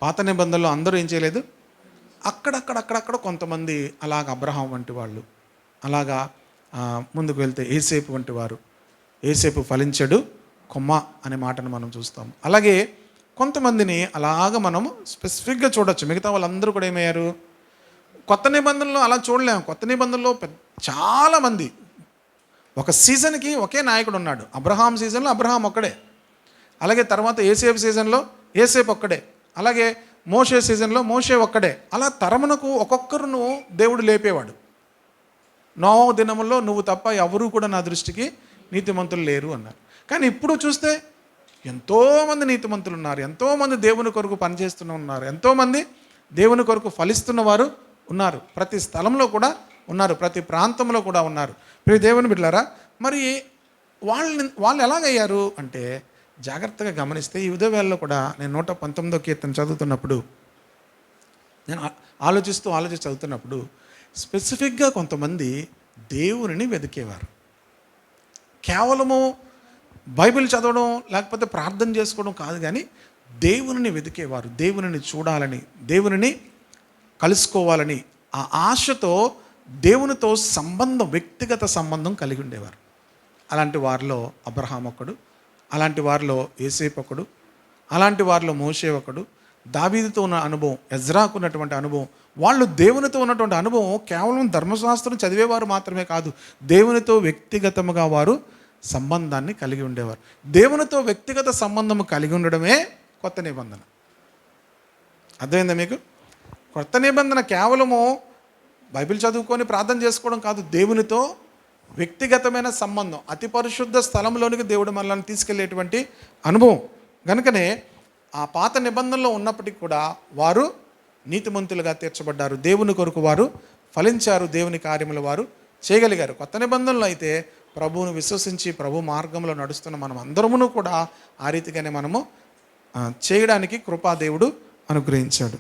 పాత నిబంధనలో అందరూ ఏం చేయలేదు? అక్కడక్కడ కొంతమంది అలాగ అబ్రహాం వంటి వాళ్ళు, అలాగా ముందుకు వెళ్తే ఏసేపు వంటి వారు. ఏసేపు ఫలించడు కొమ్మ అనే మాటను మనం చూస్తాం. అలాగే కొంతమందిని అలాగ మనము స్పెసిఫిక్గా చూడొచ్చు. మిగతా వాళ్ళందరూ కూడా ఏమయ్యారు? కొత్త నిబంధనలో అలా చూడలేము. కొత్త నిబంధనలో చాలామంది, ఒక సీజన్కి ఒకే నాయకుడు ఉన్నాడు. అబ్రహాం సీజన్లో అబ్రహాం ఒక్కడే, అలాగే తర్వాత ఏసేపు సీజన్లో ఏసేపు ఒక్కడే, అలాగే మోషే సీజన్లో మోషే ఒక్కడే. అలా తరమునకు ఒక్కొక్కరును దేవుడు లేపేవాడు. నోవహు దినముల్లో నువ్వు తప్ప ఎవరూ కూడా నా దృష్టికి నీతిమంతులు లేరు అన్నారు. కానీ ఇప్పుడు చూస్తే ఎంతోమంది నీతిమంతులు ఉన్నారు, ఎంతోమంది దేవుని కొరకు పనిచేస్తున్న ఉన్నారు, ఎంతోమంది దేవుని కొరకు ఫలిస్తున్న వారు ఉన్నారు. ప్రతి స్థలంలో కూడా ఉన్నారు, ప్రతి ప్రాంతంలో కూడా ఉన్నారు. ప్రియ దేవుని బిడ్డలారా, మరి వాళ్ళు ఎలాగయ్యారు అంటే జాగ్రత్తగా గమనిస్తే ఈ ఉదయవేళలో కూడా నేను 119వ కీర్తన చదువుతున్నప్పుడు, నేను ఆలోచిస్తూ చదువుతున్నప్పుడు స్పెసిఫిక్గా కొంతమంది దేవునిని వెతికేవారు. కేవలము బైబిల్ చదవడం లేకపోతే ప్రార్థన చేసుకోవడం కాదు, కానీ దేవునిని వెతికేవారు. దేవునిని చూడాలని, దేవునిని కలుసుకోవాలని ఆ ఆశతో దేవునితో సంబంధం, వ్యక్తిగత సంబంధం కలిగి ఉండేవారు. అలాంటి వారిలో అబ్రహాం ఒకడు, అలాంటి వారిలో ఏసేపు ఒకడు, అలాంటి వారిలో మోషే ఒకడు. దావీదుతో ఉన్న అనుభవం, ఎజ్రాకు ఉన్నటువంటి అనుభవం, వాళ్ళు దేవునితో ఉన్నటువంటి అనుభవం కేవలం ధర్మశాస్త్రం చదివేవారు మాత్రమే కాదు, దేవునితో వ్యక్తిగతముగా వారు సంబంధాన్ని కలిగి ఉండేవారు. దేవునితో వ్యక్తిగత సంబంధం కలిగి ఉండడమే కొత్త నిబంధన. అర్థమైందా మీకు? కొత్త నిబంధన కేవలము బైబిల్ చదువుకొని ప్రార్థన చేసుకోవడం కాదు, దేవునితో వ్యక్తిగతమైన సంబంధం, అతి పరిశుద్ధ స్థలంలోనికి దేవుడు మనల్ని తీసుకెళ్లేటువంటి అనుభవం. కనుకనే ఆ పాత నిబంధనలో ఉన్నప్పటికీ కూడా వారు నీతిమంతులుగా తీర్చబడ్డారు. దేవుని కొరకు వారు ఫలించారు, దేవుని కార్యములు వారు చేయగలిగారు. కొత్త నిబంధనలు అయితే ప్రభువును విశ్వసించి ప్రభు మార్గంలో నడుస్తున్న మనం అందరమును కూడా ఆ రీతిగానే మనము చేయడానికి కృపాదేవుడు అనుగ్రహించాడు.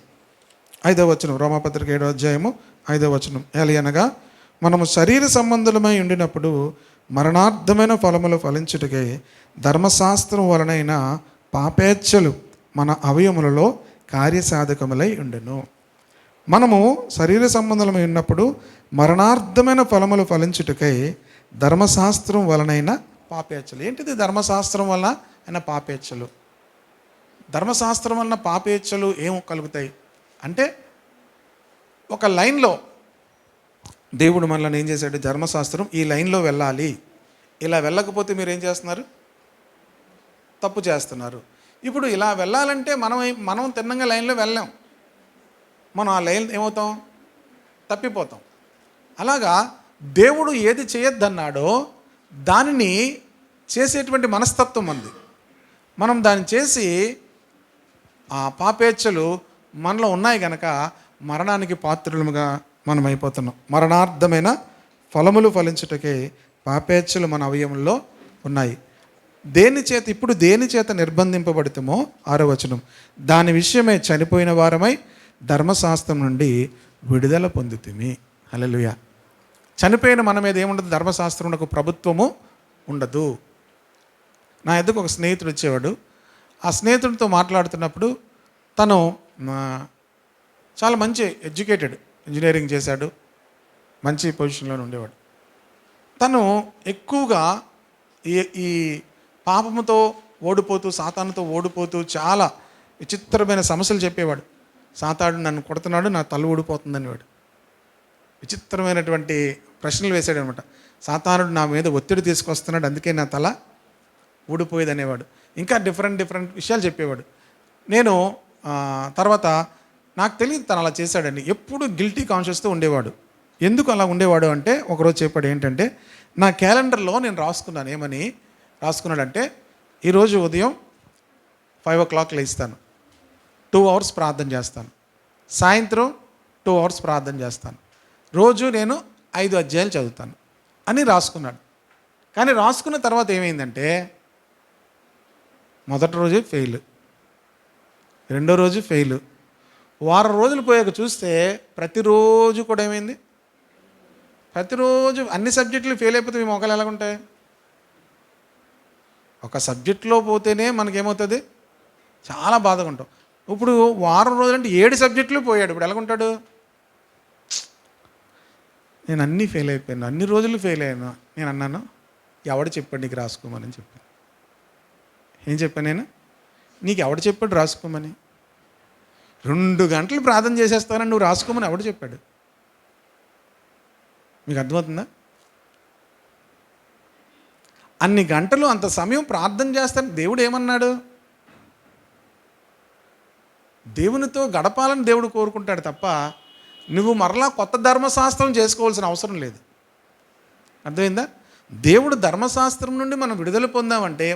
5వ వచనం, రోమాపత్రిక 7:5 ఏలయనగా మనము శరీర సంబంధులమై ఉండినప్పుడు మరణార్థమైన ఫలములు ఫలించుటకై ధర్మశాస్త్రం వలనైన పాపేచ్ఛలు మన అవయములలో కార్యసాధకములై ఉండెను. మనము శరీర సంబంధులమై ఉన్నప్పుడు మరణార్థమైన ఫలములు ఫలించుటకై ధర్మశాస్త్రం వలనైన పాపేచ్ఛలు. ఏంటిది ధర్మశాస్త్రం వలన అయిన పాపేచ్ఛలు? ధర్మశాస్త్రం వలన పాపేచ్ఛలు ఏం కలుగుతాయి అంటే, ఒక లైన్లో దేవుడు మనల్ని ఏం చేశాడు? ధర్మశాస్త్రం ఈ లైన్లో వెళ్ళాలి, ఇలా వెళ్ళకపోతే మీరు ఏం చేస్తున్నారు? తప్పు చేస్తున్నారు. ఇప్పుడు ఇలా వెళ్ళాలంటే మనం తిన్నంగా లైన్లో వెళ్ళాం, మనం ఆ లైన్ ఏమవుతాం? తప్పిపోతాం. అలాగా దేవుడు ఏది చేయొద్దన్నాడో దానిని చేసేటువంటి మనస్తత్వం ఉంది. మనం దాన్ని చేసి ఆ పాపేచ్ఛలు మనలో ఉన్నాయి కనుక మరణానికి పాత్రులుగా మనం అయిపోతున్నాం. మరణార్థమైన ఫలములు ఫలించుటకే పాపేచ్ఛలు మన అవయవంలో ఉన్నాయి. ఇప్పుడు దేని చేత నిర్బంధింపబడుతామో 6వ వచనం, దాని విషయమై చనిపోయిన వారమై ధర్మశాస్త్రం నుండి విడుదల పొందుతిమి. హల్లెలూయా. చనిపోయిన మన మీద ఏముండదు? ధర్మశాస్త్రమునకు ప్రభుత్వము ఉండదు. నా ఎద్దకు ఒక స్నేహితుడు వచ్చేవాడు. ఆ స్నేహితుడితో మాట్లాడుతున్నప్పుడు తను చాలా మంచి ఎడ్యుకేటెడ్, ఇంజనీరింగ్ చేశాడు, మంచి పొజిషన్లో ఉండేవాడు. తను ఎక్కువగా ఈ పాపముతో ఓడిపోతూ, సాతానుతో ఓడిపోతూ చాలా విచిత్రమైన సమస్యలు చెప్పేవాడు. సాతాడు నన్ను కొడుతున్నాడు, నా తల ఊడిపోతుందనేవాడు. విచిత్రమైనటువంటి ప్రశ్నలు వేసాడు అనమాట. సాతానుడు నా మీద ఒత్తిడి తీసుకొస్తున్నాడు, అందుకే నా తల ఊడిపోయేది అనేవాడు. ఇంకా డిఫరెంట్ విషయాలు చెప్పేవాడు. నేను తర్వాత నాకు తెలియదు తను అలా చేశాడని. ఎప్పుడు గిల్టీ కాన్షియస్తో ఉండేవాడు. ఎందుకు అలా ఉండేవాడు అంటే, ఒకరోజు చెప్పాడు ఏంటంటే, నా క్యాలెండర్లో నేను రాసుకున్నాను. ఏమని రాసుకున్నాడంటే, ఈరోజు ఉదయం 5 o'clock లేస్తాను, 2 hours ప్రార్థన చేస్తాను, సాయంత్రం 2 hours ప్రార్థన చేస్తాను, రోజు నేను 5 అధ్యాయాలు చదువుతాను అని రాసుకున్నాడు. కానీ రాసుకున్న తర్వాత ఏమైందంటే, మొదటి రోజు ఫెయిల్, రెండో రోజు ఫెయిల్, వారం రోజులు పోయాక చూస్తే ప్రతిరోజు కూడా ఏమైంది? ప్రతిరోజు అన్ని సబ్జెక్టులు ఫెయిల్ అయిపోతే మీ మొక్కలు ఎలాగుంటాయి? ఒక సబ్జెక్టులో పోతేనే మనకేమవుతుంది? చాలా బాధగా ఉంటాం. ఇప్పుడు వారం రోజులు అంటే 7 సబ్జెక్టులు పోయాడు, ఇప్పుడు ఎలాగుంటాడు? నేను అన్నీ ఫెయిల్ అయిపోయాను, అన్ని రోజులు ఫెయిల్ అయ్యాను. నేను అన్నాను, ఎవడు చెప్పాడు నీకు రాసుకోమని చెప్పాను. ఏం చెప్పాను నేను? నీకు ఎవడు చెప్పాడు రాసుకోమని? 2 గంటలు ప్రార్థన చేసేస్తానని నువ్వు రాసుకోమని ఎవడు చెప్పాడు? మీకు అర్థమవుతుందా? అన్ని గంటలు అంత సమయం ప్రార్థన చేస్తాను దేవుడు ఏమన్నాడు? దేవునితో గడపాలని దేవుడు కోరుకుంటాడు తప్ప నువ్వు మరలా కొత్త ధర్మశాస్త్రం చేసుకోవాల్సిన అవసరం లేదు. అర్థమైందా? దేవుడు ధర్మశాస్త్రం నుండి మనం విడుదల పొందామంటే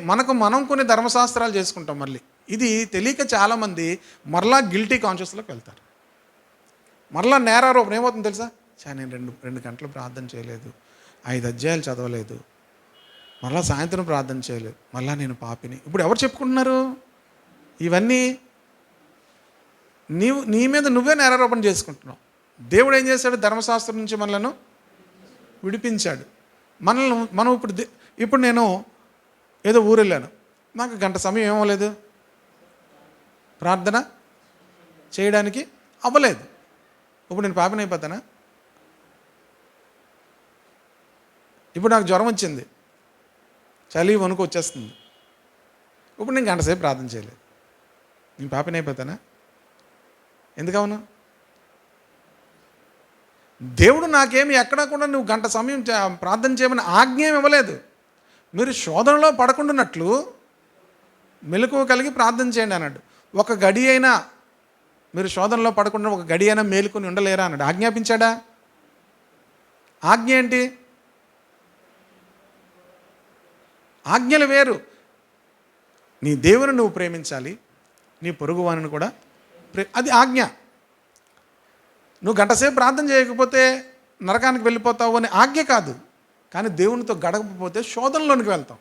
మనం కొన్ని ధర్మశాస్త్రాలు చేసుకుంటాం. మళ్ళీ ఇది తెలియక చాలామంది మరలా గిల్టీ కాన్షియస్లోకి వెళ్తారు. మరలా నేరారోపణ ఏమవుతుంది తెలుసా? నేను రెండు గంటలు ప్రార్థన చేయలేదు, 5 అధ్యాయాలు చదవలేదు, మళ్ళీ సాయంత్రం ప్రార్థన చేయలేదు, మళ్ళీ నేను పాపిని. ఇప్పుడు ఎవరు చెప్పుకుంటున్నారు ఇవన్నీ? నీ మీద నువ్వే నేరారోపణ చేసుకుంటున్నావు. దేవుడు ఏం చేశాడు? ధర్మశాస్త్రం నుంచి మనలను విడిపించాడు. మనం ఇప్పుడు నేను ఏదో ఊరు వెళ్ళాను, నాకు గంట సమయం ఏమవ్వలేదు, ప్రార్థన చేయడానికి అవ్వలేదు. ఇప్పుడు నేను పాపిని అయిపోతానా? ఇప్పుడు నాకు జ్వరం వచ్చింది, చలి వణుకు వచ్చేస్తుంది, ఇప్పుడు నేను గంట సేపు ప్రార్థన చేయలేదు, నేను పాపిని అయిపోతానా? ఎందుకవును? దేవుడు నాకేమి ఎక్కడా కూడా నువ్వు గంట సమయం ప్రార్థన చేయమని ఆజ్ఞ ఏమి ఇవ్వలేదు. మీరు శోధనలో పడకుండానట్లు మెలకువ కలిగి ప్రార్థన చేయండి అన్నాడు. ఒక గడి అయినా మీరు శోధనలో పడకుండా ఒక గడి అయినా మేలుకొని ఉండలేరా అన్నాడు. ఆజ్ఞాపించాడా? ఆజ్ఞ ఏంటి? ఆజ్ఞలు వేరు. నీ దేవుని నువ్వు ప్రేమించాలి, నీ పొరుగువానిని కూడా అది ఆజ్ఞ. నువ్వు గంటసేపు ప్రార్థన చేయకపోతే నరకానికి వెళ్ళిపోతావు అని ఆజ్ఞ కాదు. కానీ దేవునితో గడపకపోతే శోధనలోనికి వెళ్తాం.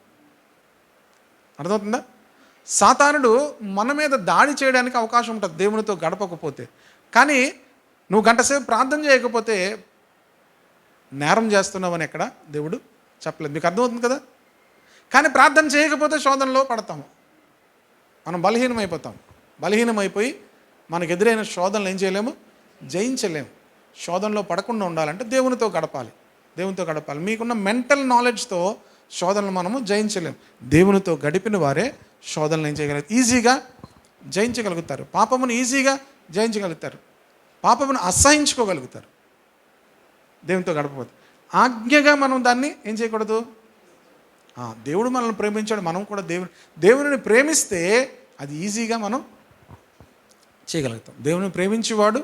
అర్థమవుతుందా? సాతానుడు మన మీద దాడి చేయడానికి అవకాశం ఉంటుంది దేవునితో గడపకపోతే. కానీ నువ్వు గంటసేపు ప్రార్థన చేయకపోతే నేరం చేస్తున్నావు అని ఎక్కడ దేవుడు చెప్పలేదు. మీకు అర్థమవుతుంది కదా? కానీ ప్రార్థన చేయకపోతే శోధనలో పడతాము, మనం బలహీనమైపోతాం. బలహీనమైపోయి మనకు ఎదురైన శోధనలు ఏం చేయలేము? జయించలేము. శోధనలో పడకుండా ఉండాలంటే దేవునితో గడపాలి. మీకున్న మెంటల్ నాలెడ్జ్తో శోధనలు మనము జయించలేము. దేవునితో గడిపిన వారే శోధనలు ఏం చేయగలుగుతారు? ఈజీగా జయించగలుగుతారు. పాపమును ఈజీగా జయించగలుగుతారు. పాపమును అసహించుకోగలుగుతారు దేవునితో గడపకపోతే. ఆజ్ఞగా మనం దాన్ని ఏం చేయకూడదు. దేవుడు మనల్ని ప్రేమించాడు, మనం కూడా దేవుని ప్రేమిస్తే అది ఈజీగా మనం చేయగలుగుతాం. దేవుని ప్రేమించేవాడు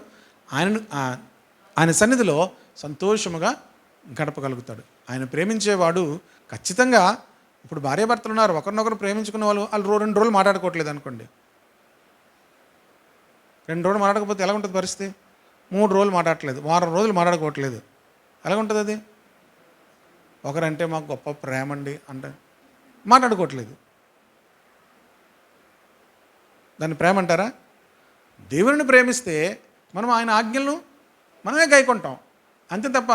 ఆయన సన్నిధిలో సంతోషముగా గడపగలుగుతాడు. ఆయన ప్రేమించేవాడు ఖచ్చితంగా, ఇప్పుడు భార్యాభర్తలు ఉన్నారు, ఒకరినొకరు ప్రేమించుకున్న వాళ్ళు 2 రోజులు మాట్లాడుకోవట్లేదు అనుకోండి, 2 రోజులు మాట్లాడకపోతే ఎలా ఉంటుంది పరిస్థితి? 3 రోజులు మాట్లాడట్లేదు, వారం రోజులు మాట్లాడుకోవట్లేదు. ఎలాగుంటుంది అది? ఒకరంటే మాకు గొప్ప ప్రేమ అండి అంటే మాట్లాడుకోవట్లేదు. దాన్ని ప్రేమ అంటారా? దేవుని ప్రేమిస్తే మనం ఆయన ఆజ్ఞలను మనమే గైకొంటాం. అంతే తప్ప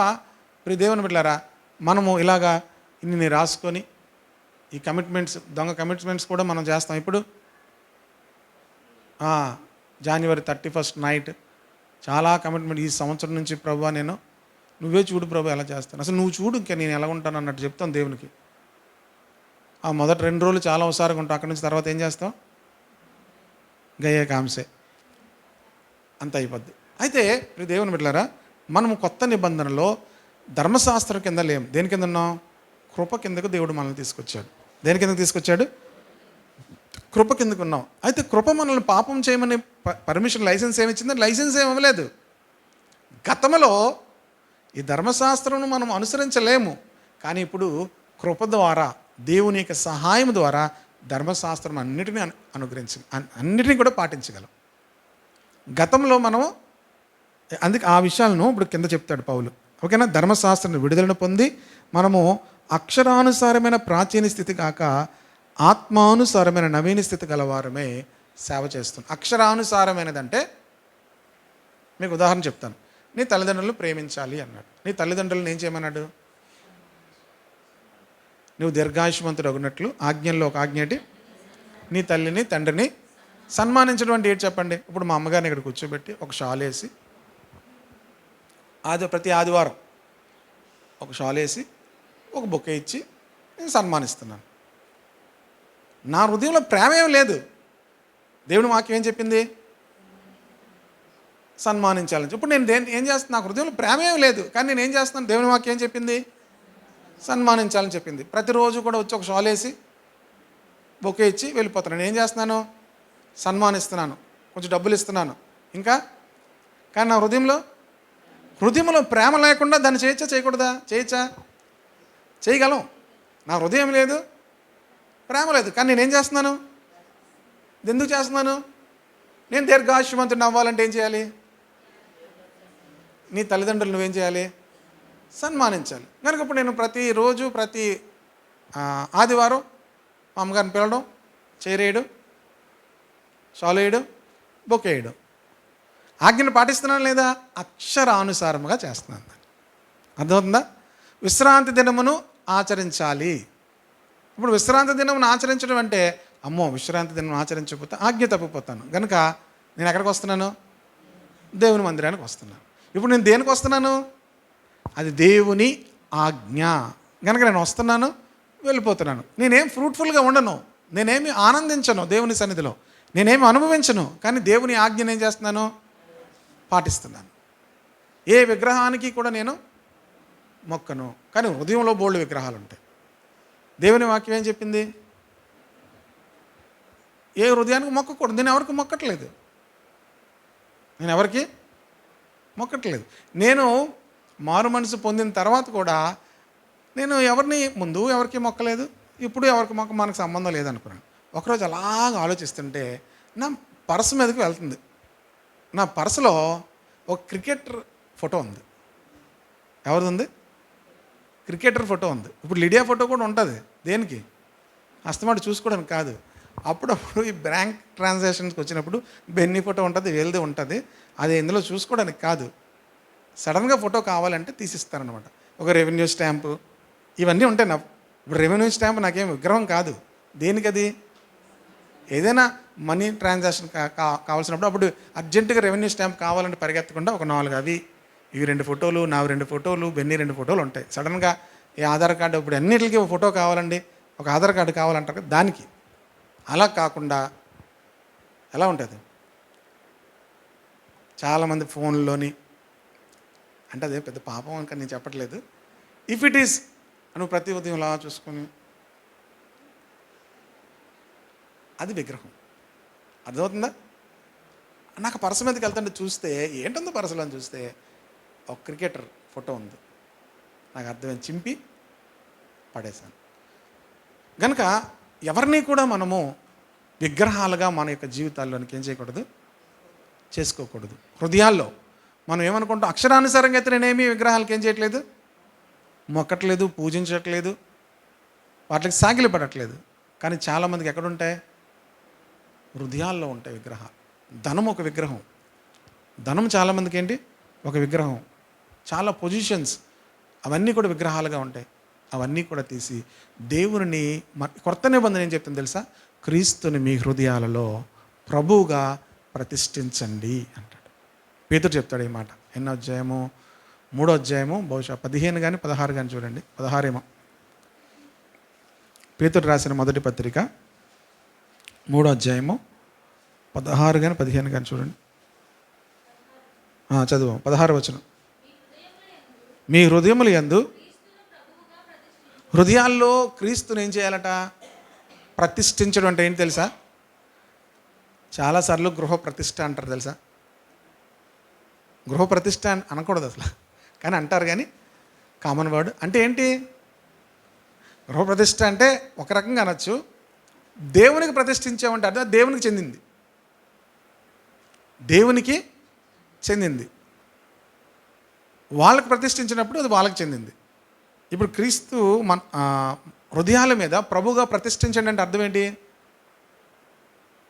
ప్రియ దేవుని బిడ్డలారా, మనము ఇలాగా ఇన్ని రాసుకొని ఈ కమిట్మెంట్స్, దొంగ కమిట్మెంట్స్ కూడా మనం చేస్తాం. ఇప్పుడు January 31 నైట్ చాలా కమిట్మెంట్, ఈ సంవత్సరం నుంచి ప్రభువా నేను నువ్వే చూడు ప్రభు ఎలా చేస్తాను, అసలు నువ్వు చూడు ఇంకా నేను ఎలా ఉంటాను అన్నట్టు చెప్తాం దేవునికి. ఆ మొదటి 2 రోజులు చాలా హుషారుగా ఉంటాం, అక్కడి నుంచి తర్వాత ఏం చేస్తాం? గయ్యే కాంసే అంత అయిపోద్ది. అయితే ప్రియ దేవుని బిడ్డలారా, మనము కొత్త నిబంధనలో ధర్మశాస్త్రం కింద లేం. దేని కింద ఉన్నాం? కృప కిందకు దేవుడు మనల్ని తీసుకొచ్చాడు. దేని కిందకు తీసుకొచ్చాడు? కృప కిందకు ఉన్నాం. అయితే కృప మనల్ని పాపం చేయమని పర్మిషన్, లైసెన్స్ ఏమిచ్చింది? లైసెన్స్ ఏమి ఇవ్వలేదు. గతంలో ఈ ధర్మశాస్త్రం మనం అనుసరించలేము, కానీ ఇప్పుడు కృప ద్వారా, దేవుని యొక్క సహాయం ద్వారా ధర్మశాస్త్రం అన్నిటినీ అన్నిటినీ కూడా పాటించగలం. గతంలో మనము అందుకే ఆ విషయాలను ఇప్పుడు కింద చెప్తాడు పౌలు. ఓకేనా? ధర్మశాస్త్రం విడుదలను పొంది మనము అక్షరానుసారమైన ప్రాచీన స్థితి కాక ఆత్మానుసారమైన నవీన స్థితి గలవారమే సేవ చేస్తున్నాం. అక్షరానుసారమైనదంటే మీకు ఉదాహరణ చెప్తాను. నీ తల్లిదండ్రులను ప్రేమించాలి అన్నాడు. నీ తల్లిదండ్రులను ఏం చేయమన్నాడు? నువ్వు దీర్ఘాయుష్మంతుడు అగినట్లు ఆజ్ఞల్లో ఒక ఆజ్ఞ ఏంటి? నీ తల్లిని తండ్రిని సన్మానించడం అంటే ఏంటి చెప్పండి? ఇప్పుడు మా అమ్మగారిని ఇక్కడ కూర్చోబెట్టి ఒక షాల్ వేసి, ప్రతి ఆదివారం ఒక షాల్ వేసి ఒక బొకే ఇచ్చి నేను సన్మానిస్తున్నాను. నా హృదయంలో ప్రేమ ఏం లేదు. దేవుని వాక్యం ఏం చెప్పింది? సన్మానించాలని. ఇప్పుడు నేను ఏం చేస్తున్నాను? నాకు హృదయంలో ప్రేమ ఏం లేదు, కానీ నేను ఏం చేస్తున్నాను? దేవుని వాక్యం ఏం చెప్పింది? సన్మానించాలని చెప్పింది. ప్రతిరోజు కూడా వచ్చి ఒక షాల్ వేసి బొకే ఇచ్చి వెళ్ళిపోతున్నాను. నేను ఏం చేస్తున్నాను? సన్మానిస్తున్నాను, కొంచెం డబ్బులు ఇస్తున్నాను ఇంకా. కానీ నా హృదయంలో ప్రేమ లేకుండా దాన్ని చేయొచ్చా చేయకూడదా? చేయొచ్చా? చేయగలం. నా హృదయం లేదు, ప్రేమ లేదు, కానీ నేనేం చేస్తున్నాను? ఎందుకు చేస్తున్నాను? నేను దీర్ఘాయుష్మంతుడిని అవ్వాలంటే ఏం చేయాలి? నీ తల్లిదండ్రులు నువ్వేం చేయాలి? సన్మానించాలి. కనుక ఇప్పుడు నేను ప్రతిరోజు ప్రతి ఆదివారం మా అమ్మగారిని పిలవడం, చేరేయడం, షాల్ వేయడం, బొకే వేయడం. ఆజ్ఞను పాటిస్తున్నాను లేదా? అక్షరానుసారముగా చేస్తున్నాను. అర్థమవుతుందా? విశ్రాంతి దినమును ఆచరించాలి. ఇప్పుడు విశ్రాంతి దినమును ఆచరించడం అంటే, అమ్మో విశ్రాంతి దినం ఆచరించకపోతే ఆజ్ఞ తప్పిపోతాను, కనుక నేను ఎక్కడికి వస్తున్నాను? దేవుని మందిరానికి వస్తున్నాను. ఇప్పుడు నేను దేనికి వస్తున్నాను? అది దేవుని ఆజ్ఞ. కనుక నేను వస్తున్నాను, వెళ్ళిపోతున్నాను. నేనేం ఫ్రూట్ఫుల్గా ఉండను, నేనేమి ఆనందించను దేవుని సన్నిధిలో, నేనేమి అనుభవించను, కానీ దేవుని ఆజ్ఞను ఏం చేస్తున్నాను? పాటిస్తున్నాను. ఏ విగ్రహానికి కూడా నేను మొక్కను, కానీ హృదయంలో బోల్డ్ విగ్రహాలు ఉంటాయి. దేవుని వాక్యం ఏం చెప్పింది? ఏ హృదయానికి మొక్కకూడదు. నేను ఎవరికి మొక్కట్లేదు, నేను మారు మనసు పొందిన తర్వాత కూడా నేను ఎవరికి మొక్కలేదు, ఇప్పుడు ఎవరికి మొక్క మనకు సంబంధం లేదనుకున్నాను. ఒకరోజు అలాగ ఆలోచిస్తుంటే నా పర్సు మీదకి వెళ్తుంది. నా పర్సులో ఒక క్రికెటర్ ఫోటో ఉంది. ఎవరిది ఉంది? క్రికెటర్ ఫోటో ఉంది. ఇప్పుడు లిడియా ఫోటో కూడా ఉంటుంది. దేనికి? అస్తమాట చూసుకోవడానికి కాదు. అప్పుడప్పుడు ఈ బ్యాంక్ ట్రాన్సాక్షన్స్కి వచ్చినప్పుడు బెన్నీ ఫోటో ఉంటుంది, వీళ్ళది ఉంటుంది. అది ఇందులో చూసుకోవడానికి కాదు, సడన్గా ఫోటో కావాలంటే తీసిస్తారనమాట. ఒక రెవెన్యూ స్టాంపు ఇవన్నీ ఉంటాయి. ఇప్పుడు రెవెన్యూ స్టాంప్ నాకేం విగ్రహం కాదు. దేనికి అది? ఏదైనా మనీ ట్రాన్సాక్షన్ కావాల్సినప్పుడు అప్పుడు అర్జెంటుగా రెవెన్యూ స్టాంప్ కావాలంటే పరిగెత్తకుండా ఒక 4 అవి, ఇవి 2 ఫోటోలు, నావి 2 ఫోటోలు, బెన్నీ 2 ఫోటోలు ఉంటాయి. సడన్గా ఈ ఆధార్ కార్డు, ఇప్పుడు అన్నిటికీ ఒక ఫోటో కావాలండి, ఒక ఆధార్ కార్డు కావాలంటారు కదా, దానికి. అలా కాకుండా ఎలా ఉంటుంది? చాలామంది ఫోన్లోని, అంటే అదే పెద్ద పాపం అని నేను చెప్పట్లేదు, ఇఫ్ ఇట్ ఈస్ నువ్వు ప్రతి ఉదయం అలా చూసుకొని, అది విగ్రహం. అర్థమవుతుందా? నాకు పర్సు మీదకి వెళ్తుంటే చూస్తే ఏంటుందో పర్సులో అని చూస్తే ఒక క్రికెటర్ ఫోటో ఉంది. నాకు అర్థమైంది, చింపి పడేశాను. కనుక ఎవరిని కూడా మనము విగ్రహాలుగా మన యొక్క జీవితాల్లోనికి ఏం చేయకూడదు? చేసుకోకూడదు. హృదయాల్లో మనం ఏమనుకుంటాం, అక్షరానుసారంగా అయితే నేనేమి విగ్రహాలకి ఏం చేయట్లేదు, మొక్కట్లేదు, పూజించట్లేదు, వాటికి సాగిలపడట్లేదు. కానీ చాలామందికి ఎక్కడుంటాయి, హృదయాల్లో ఉంటాయి విగ్రహాలు. ధనం ఒక విగ్రహం. ధనం చాలామందికి ఏంటి, ఒక విగ్రహం. చాలా పొజిషన్స్, అవన్నీ కూడా విగ్రహాలుగా ఉంటాయి. అవన్నీ కూడా తీసి దేవుని కొత్త నిబంధన ఏం చెప్తుంది తెలుసా, క్రీస్తుని మీ హృదయాలలో ప్రభువుగా ప్రతిష్ఠించండి అంటాడు. పేతురు చెప్తాడు ఈ మాట. ఎన్నో అధ్యాయము, 3వ అధ్యాయము, బహుశా 15 కానీ 16 కానీ చూడండి. 16 ఏమో. పేతురు రాసిన మొదటి పత్రిక 3వ అధ్యాయము 16 కానీ 15 కానీ చూడండి. చదువు. 16 వచనం. మీ హృదయముల యందు, హృదయాల్లో క్రీస్తుని ఏం చేయాలట, ప్రతిష్ఠించడం అంటే ఏంటి తెలుసా? చాలాసార్లు గృహ ప్రతిష్ఠ అంటారు తెలుసా. గృహ ప్రతిష్ఠ అనకూడదు అసలు, కానీ అంటారు. కానీ కామన్ వర్డ్ అంటే ఏంటి, గృహ ప్రతిష్ఠ అంటే ఒక రకంగా అనొచ్చు, దేవునికి ప్రతిష్ఠించామంటే అర్థం దేవునికి చెందింది, దేవునికి చెందింది. వాళ్ళకి ప్రతిష్ఠించినప్పుడు అది వాళ్ళకి చెందింది. ఇప్పుడు క్రీస్తు మన హృదయాల మీద ప్రభుగా ప్రతిష్ఠించండి అంటే అర్థం ఏంటి,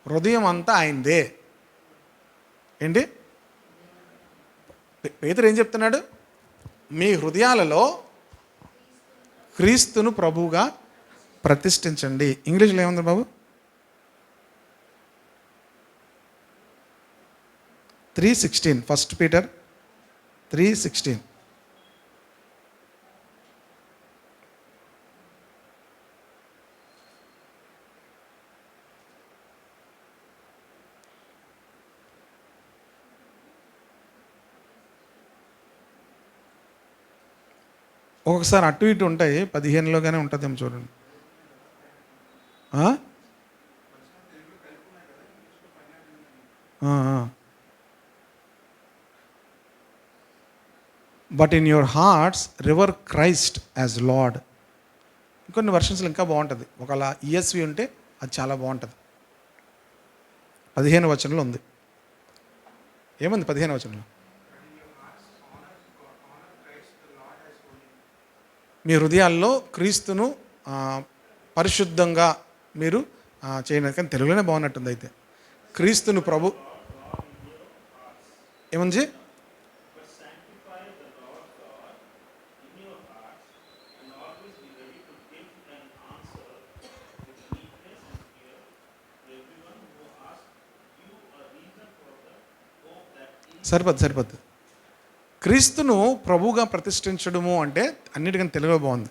హృదయం అంతా ఆయనదే. ఏంటి పేతురు ఏం చెప్తున్నాడు, మీ హృదయాలలో క్రీస్తును ప్రభువుగా ప్రతిష్ఠించండి. ఇంగ్లీష్లో ఏముంది బాబు? 3:16, 1 Peter 3:16. ఒక్కొక్కసారి అటు ఇటు ఉంటాయి, 15లోగానే ఉంటుందేమో చూడండి. But in your hearts river Christ as lord. ఇంకొన్ని వర్షన్స్లో ఇంకా బాగుంటుంది. ఒకవేళ ESV ఉంటే అది చాలా బాగుంటుంది. 15వ వచనంలో ఉంది. ఏముంది 15వ వచనంలో? మీ హృదయాల్లో క్రీస్తును పరిశుద్ధంగా మీరు చేయడం. కానీ తెలుగులోనే బాగున్నట్టుంది. అయితే క్రీస్తును ప్రభు ఏముంది, సరిపోద్ది. క్రీస్తును ప్రభుగా ప్రతిష్ఠించడము అంటే అన్నిటికన్నా తెలుగులో బాగుంది.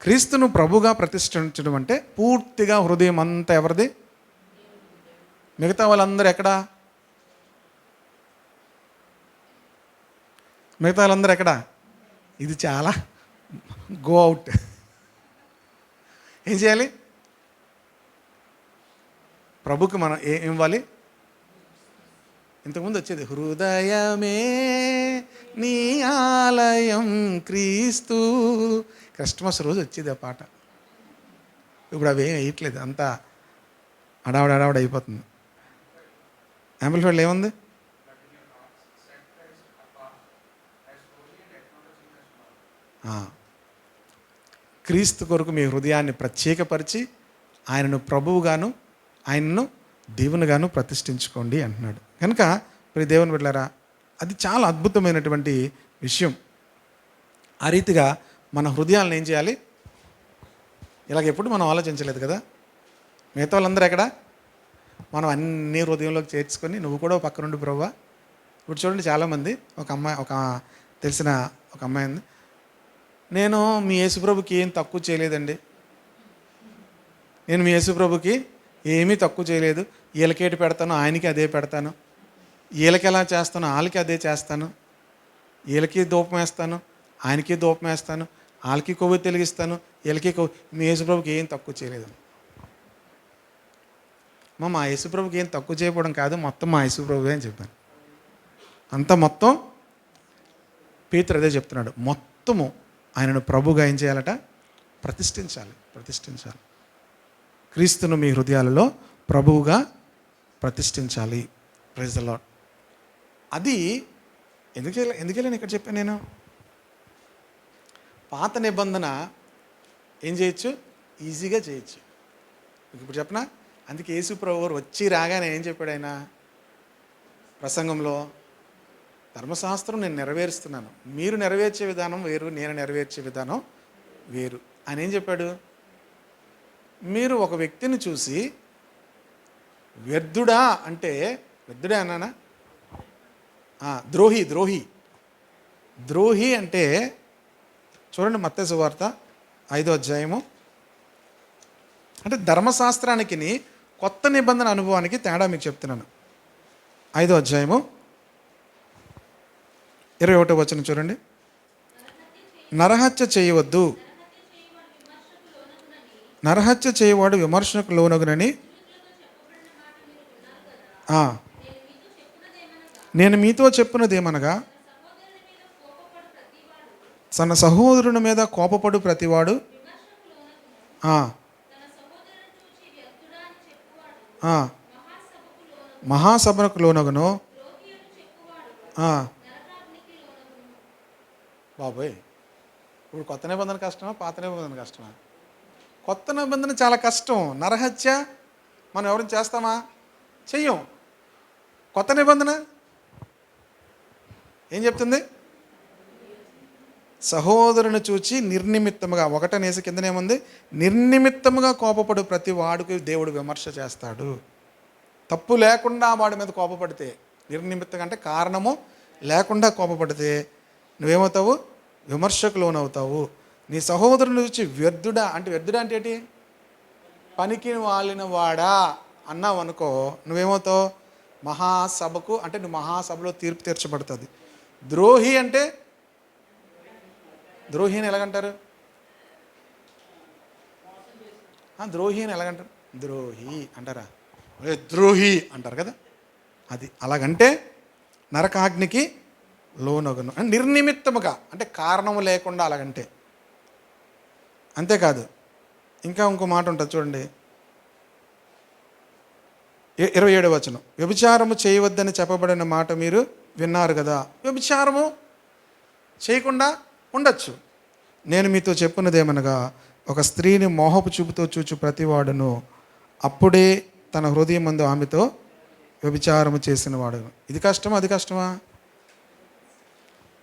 క్రీస్తును ప్రభుగా ప్రతిష్ఠించడం అంటే పూర్తిగా హృదయం అంతా ఎవరిది, మిగతా వాళ్ళందరూ ఎక్కడా, ఇది చాలా గో అవుట్. ఏం చేయాలి, ప్రభుకి మనం ఏం ఇవ్వాలి? ఇంతకుముందు వచ్చేది, హృదయమే నీ ఆలయం క్రీస్తు. క్రిస్మస్ రోజు వచ్చేది ఆ పాట. ఇప్పుడు అవేం వేయట్లేదు, అంతా అడావిడ అయిపోతుంది. యాంప్లిఫైడ్లో ఏముంది? క్రీస్తు కొరకు మీ హృదయాన్ని ప్రత్యేకపరిచి ఆయనను ప్రభువుగాను ఆయనను దేవునిగాను ప్రతిష్ఠించుకోండి అంటున్నాడు. కనుక ప్రియ దేవుని బిడ్డలారా, అది చాలా అద్భుతమైనటువంటి విషయం. ఆ రీతిగా మన హృదయాలను ఏం చేయాలి, ఇలాగ ఎప్పుడు మనం ఆలోచించలేదు కదా. మిగతా వాళ్ళందరూ ఎక్కడ, మనం అన్ని హృదయంలోకి చేర్చుకొని నువ్వు కూడా పక్క నుండి ప్రభువా. ఇప్పుడు చూడండి, చాలామంది, ఒక తెలిసిన ఒక అమ్మాయి ఉంది, నేను మీ యేసుప్రభుకి ఏం తక్కువ చేయలేదండి, నేను మీ యేసుప్రభుకి ఏమీ తక్కువ చేయలేదు, వీళ్ళకేటి పెడతాను ఆయనకి అదే పెడతాను, వీళ్ళకి ఎలా చేస్తాను వాళ్ళకి అదే చేస్తాను, వీళ్ళకి ధూపం వేస్తాను ఆయనకి ధూపం వేస్తాను, వాళ్ళకి కొవ్వు వెలిగిస్తాను, వీళ్ళకి మీ యేసుప్రభుకి ఏం తక్కువ చేయలేదు. మా యేసుప్రభుకి ఏం తక్కువ చేయకపోవడం కాదు, మొత్తం మా యేసుప్రభువే అని చెప్పాను. అంతా మొత్తం పేతురు అదే చెప్తున్నాడు. మొత్తము ఆయనను ప్రభుగా ఏం చేయాలట, ప్రతిష్ఠించాలి. క్రీస్తును మీ హృదయాలలో ప్రభువుగా ప్రతిష్ఠించాలి. Praise the lord. అది ఎందుకు వెళ్ళాను ఇక్కడ చెప్పాను నేను. పాత నిబంధన ఏం చేయొచ్చు, ఈజీగా చేయొచ్చు. ఇప్పుడు చెప్పనా, అందుకే యేసు ప్రభు వారు వచ్చి రాగానే ఏం చెప్పాడు ఆయన ప్రసంగంలో, ధర్మశాస్త్రం నేను నెరవేరుస్తున్నాను, మీరు నెరవేర్చే విధానం వేరు, నేను నెరవేర్చే విధానం వేరు అని ఏం చెప్పాడు. మీరు ఒక వ్యక్తిని చూసి వ్యర్థుడా అంటే, వ్యర్థుడే అన్నానా, ద్రోహి ద్రోహి ద్రోహి అంటే చూడండి మత్తయి సువార్త 5వ అధ్యాయము. అంటే ధర్మశాస్త్రానికి కొత్త నిబంధన అనుభవానికి తేడా మీకు చెప్తున్నాను. 5వ అధ్యాయము 21వ వచనం చూడండి. నరహత్య చేయవద్దు, నరహత్య చేయవాడు విమర్శనకు లోనగునని నేను మీతో చెప్పున్నదేమనగా, తన సహోదరుని మీద కోపపడు ప్రతివాడు మహాసభకు లోనగును. బాబోయ్, ఇప్పుడు కొత్త నిబంధన కష్టమా, పాత నిబంధన కష్టమా? కొత్త నిబంధన చాలా కష్టం. నరహత్య మనం ఎవరిని చేస్తామా, చెయ్యం. కొత్త నిబంధన ఏం చెప్తుంది, సహోదరుని చూచి నిర్నిమిత్తముగా, ఒకటనేసి కిందనేముంది, నిర్నిమిత్తముగా కోపపడు ప్రతి వాడికి దేవుడు విమర్శ చేస్తాడు. తప్పు లేకుండా వాడి మీద కోపపడితే, నిర్నిమిత్తంగా అంటే కారణము లేకుండా కోపపడితే నువ్వేమవుతావు, విమర్శకు లోనవుతావు. నీ సహోదరుని చూచి వ్యర్థుడా అంటే, వ్యర్థుడా అంటే ఏంటి, పనికి వాలిన వాడా అన్నావు అనుకో, నువ్వేమవుతావు, మహాసభకు అంటే నువ్వు మహాసభలో తీర్పు తీర్చబడుతుంది. ద్రోహి అంటే, ద్రోహి అని ఎలాగంటారు, ద్రోహి అని ఎలాగంటారు, ద్రోహి అంటారా, ద్రోహి అంటారు కదా, అది అలాగంటే నరకాగ్నికి లోనగును. నిర్నిమిత్తముగా అంటే కారణము లేకుండా అలాగంటే. అంతేకాదు, ఇంకా ఇంకో మాట ఉంటుంది చూడండి, 27వ వచనం. వ్యభిచారము చేయవద్దని చెప్పబడిన మాట మీరు విన్నారు కదా. వ్యభిచారము చేయకుండా ఉండొచ్చు. నేను మీతో చెప్పున్నదేమనగా, ఒక స్త్రీని మోహపు చూపుతో చూచు ప్రతివాడును అప్పుడే తన హృదయమందు ఆమెతో వ్యభిచారము చేసిన వాడు. ఇది కష్టమా, అది కష్టమా?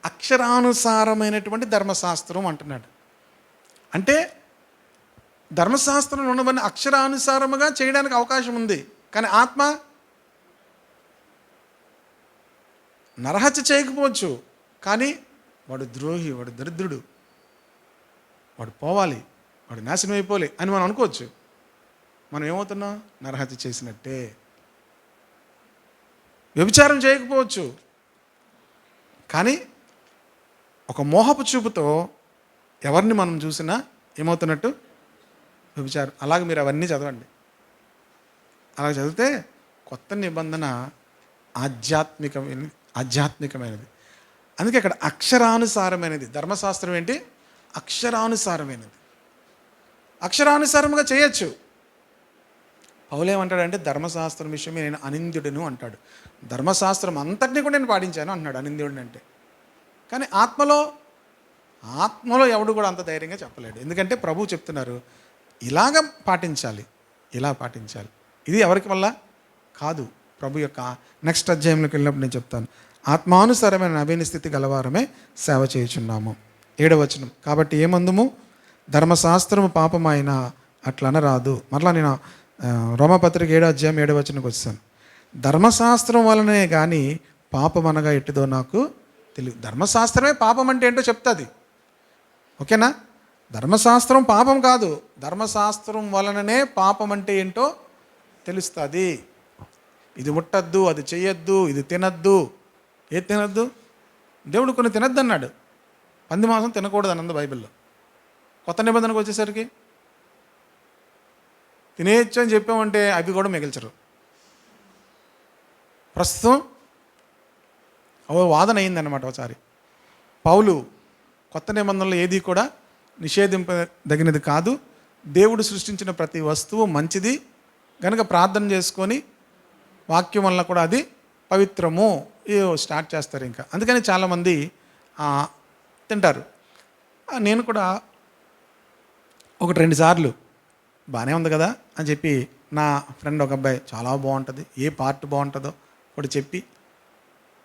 అక్షరానుసారమైనటువంటి ధర్మశాస్త్రం అంటున్నాడు. అంటే ధర్మశాస్త్రంలో ఉన్నవన్నీ అక్షరానుసారముగా చేయడానికి అవకాశం ఉంది. కానీ ఆత్మ నరహత్య చేయకపోవచ్చు, కానీ వాడు ద్రోహి, వాడు దరిద్రుడు, వాడు పోవాలి, వాడు నాశనం అయిపోలే అని మనం అనుకోవచ్చు. మనం ఏమవుతున్నాం, నరహత్య చేసినట్టే. వ్యభిచారం చేయకపోవచ్చు, కానీ ఒక మోహపు చూపుతో ఎవరిని మనం చూసినా ఏమవుతున్నట్టు, వ్యభిచారం. అలాగే మీరు అవన్నీ చదవండి. అలా చదివితే కొత్త నిబంధన ఆధ్యాత్మికమైనది. అందుకే ఇక్కడ అక్షరానుసారమైనది. ధర్మశాస్త్రం ఏంటి, అక్షరానుసారమైనది. అక్షరానుసారంగా చేయొచ్చు. పౌలేమంటాడంటే, ధర్మశాస్త్రం విషయమే నేను అనింద్యుడను అంటాడు. ధర్మశాస్త్రం అంతటినీ కూడా నేను పాటించాను అంటున్నాడు అనింద్యుడిని అంటే. కానీ ఆత్మలో ఎవడు కూడా అంత ధైర్యంగా చెప్పలేడు. ఎందుకంటే ప్రభువు చెప్తున్నారు, ఇలాగ పాటించాలి, ఇలా పాటించాలి. ఇది ఎవరికి వల్ల కాదు, ప్రభు యొక్క నెక్స్ట్ అధ్యాయంలోకి వెళ్ళినప్పుడు నేను చెప్తాను. ఆత్మానుసారమైన నవీన స్థితి గలవారమే సేవ చేయుచున్నాము. 7వ వచనం. కాబట్టి ఏమందుము, ధర్మశాస్త్రము పాపమైన అట్లనరాదు. మరలా నేను రోమపత్రిక 7వ అధ్యాయం 7వ వచనంకి వచ్చాను. ధర్మశాస్త్రం వలనే కానీ పాపం అనగా ఎట్టిదో నాకు తెలియదు. ధర్మశాస్త్రమే పాపం అంటే ఏంటో చెప్తుంది, ఓకేనా? ధర్మశాస్త్రం పాపం కాదు, ధర్మశాస్త్రం వలననే పాపం అంటే ఏంటో తెలుస్తుంది. ఇది ముట్టద్దు, అది చెయ్యొద్దు, ఇది తినద్దు. ఏది తినద్దు? దేవుడు కొన్ని తినద్దు అన్నాడు. పంది మాంసం తినకూడదు అన్నది బైబిల్లో. కొత్త నిబంధనకు వచ్చేసరికి తినేయచ్చు అని చెప్పామంటే అవి కూడా మిగిల్చరు. ప్రస్తుతం వాదన అయిందన్నమాట ఒకసారి. పౌలు కొత్త నిబంధనలో ఏది కూడా నిషేధింపదగినది కాదు, దేవుడు సృష్టించిన ప్రతి వస్తువు మంచిది కనుక ప్రార్థన చేసుకొని వాక్యం వల్ల కూడా అది పవిత్రము స్టార్ట్ చేస్తారు. ఇంకా అందుకని చాలామంది తింటారు. నేను కూడా 1-2 సార్లు బాగానే ఉంది కదా అని చెప్పి నా ఫ్రెండ్ ఒక అబ్బాయి చాలా బాగుంటుంది, ఏ పార్ట్ బాగుంటుందో ఒకటి చెప్పి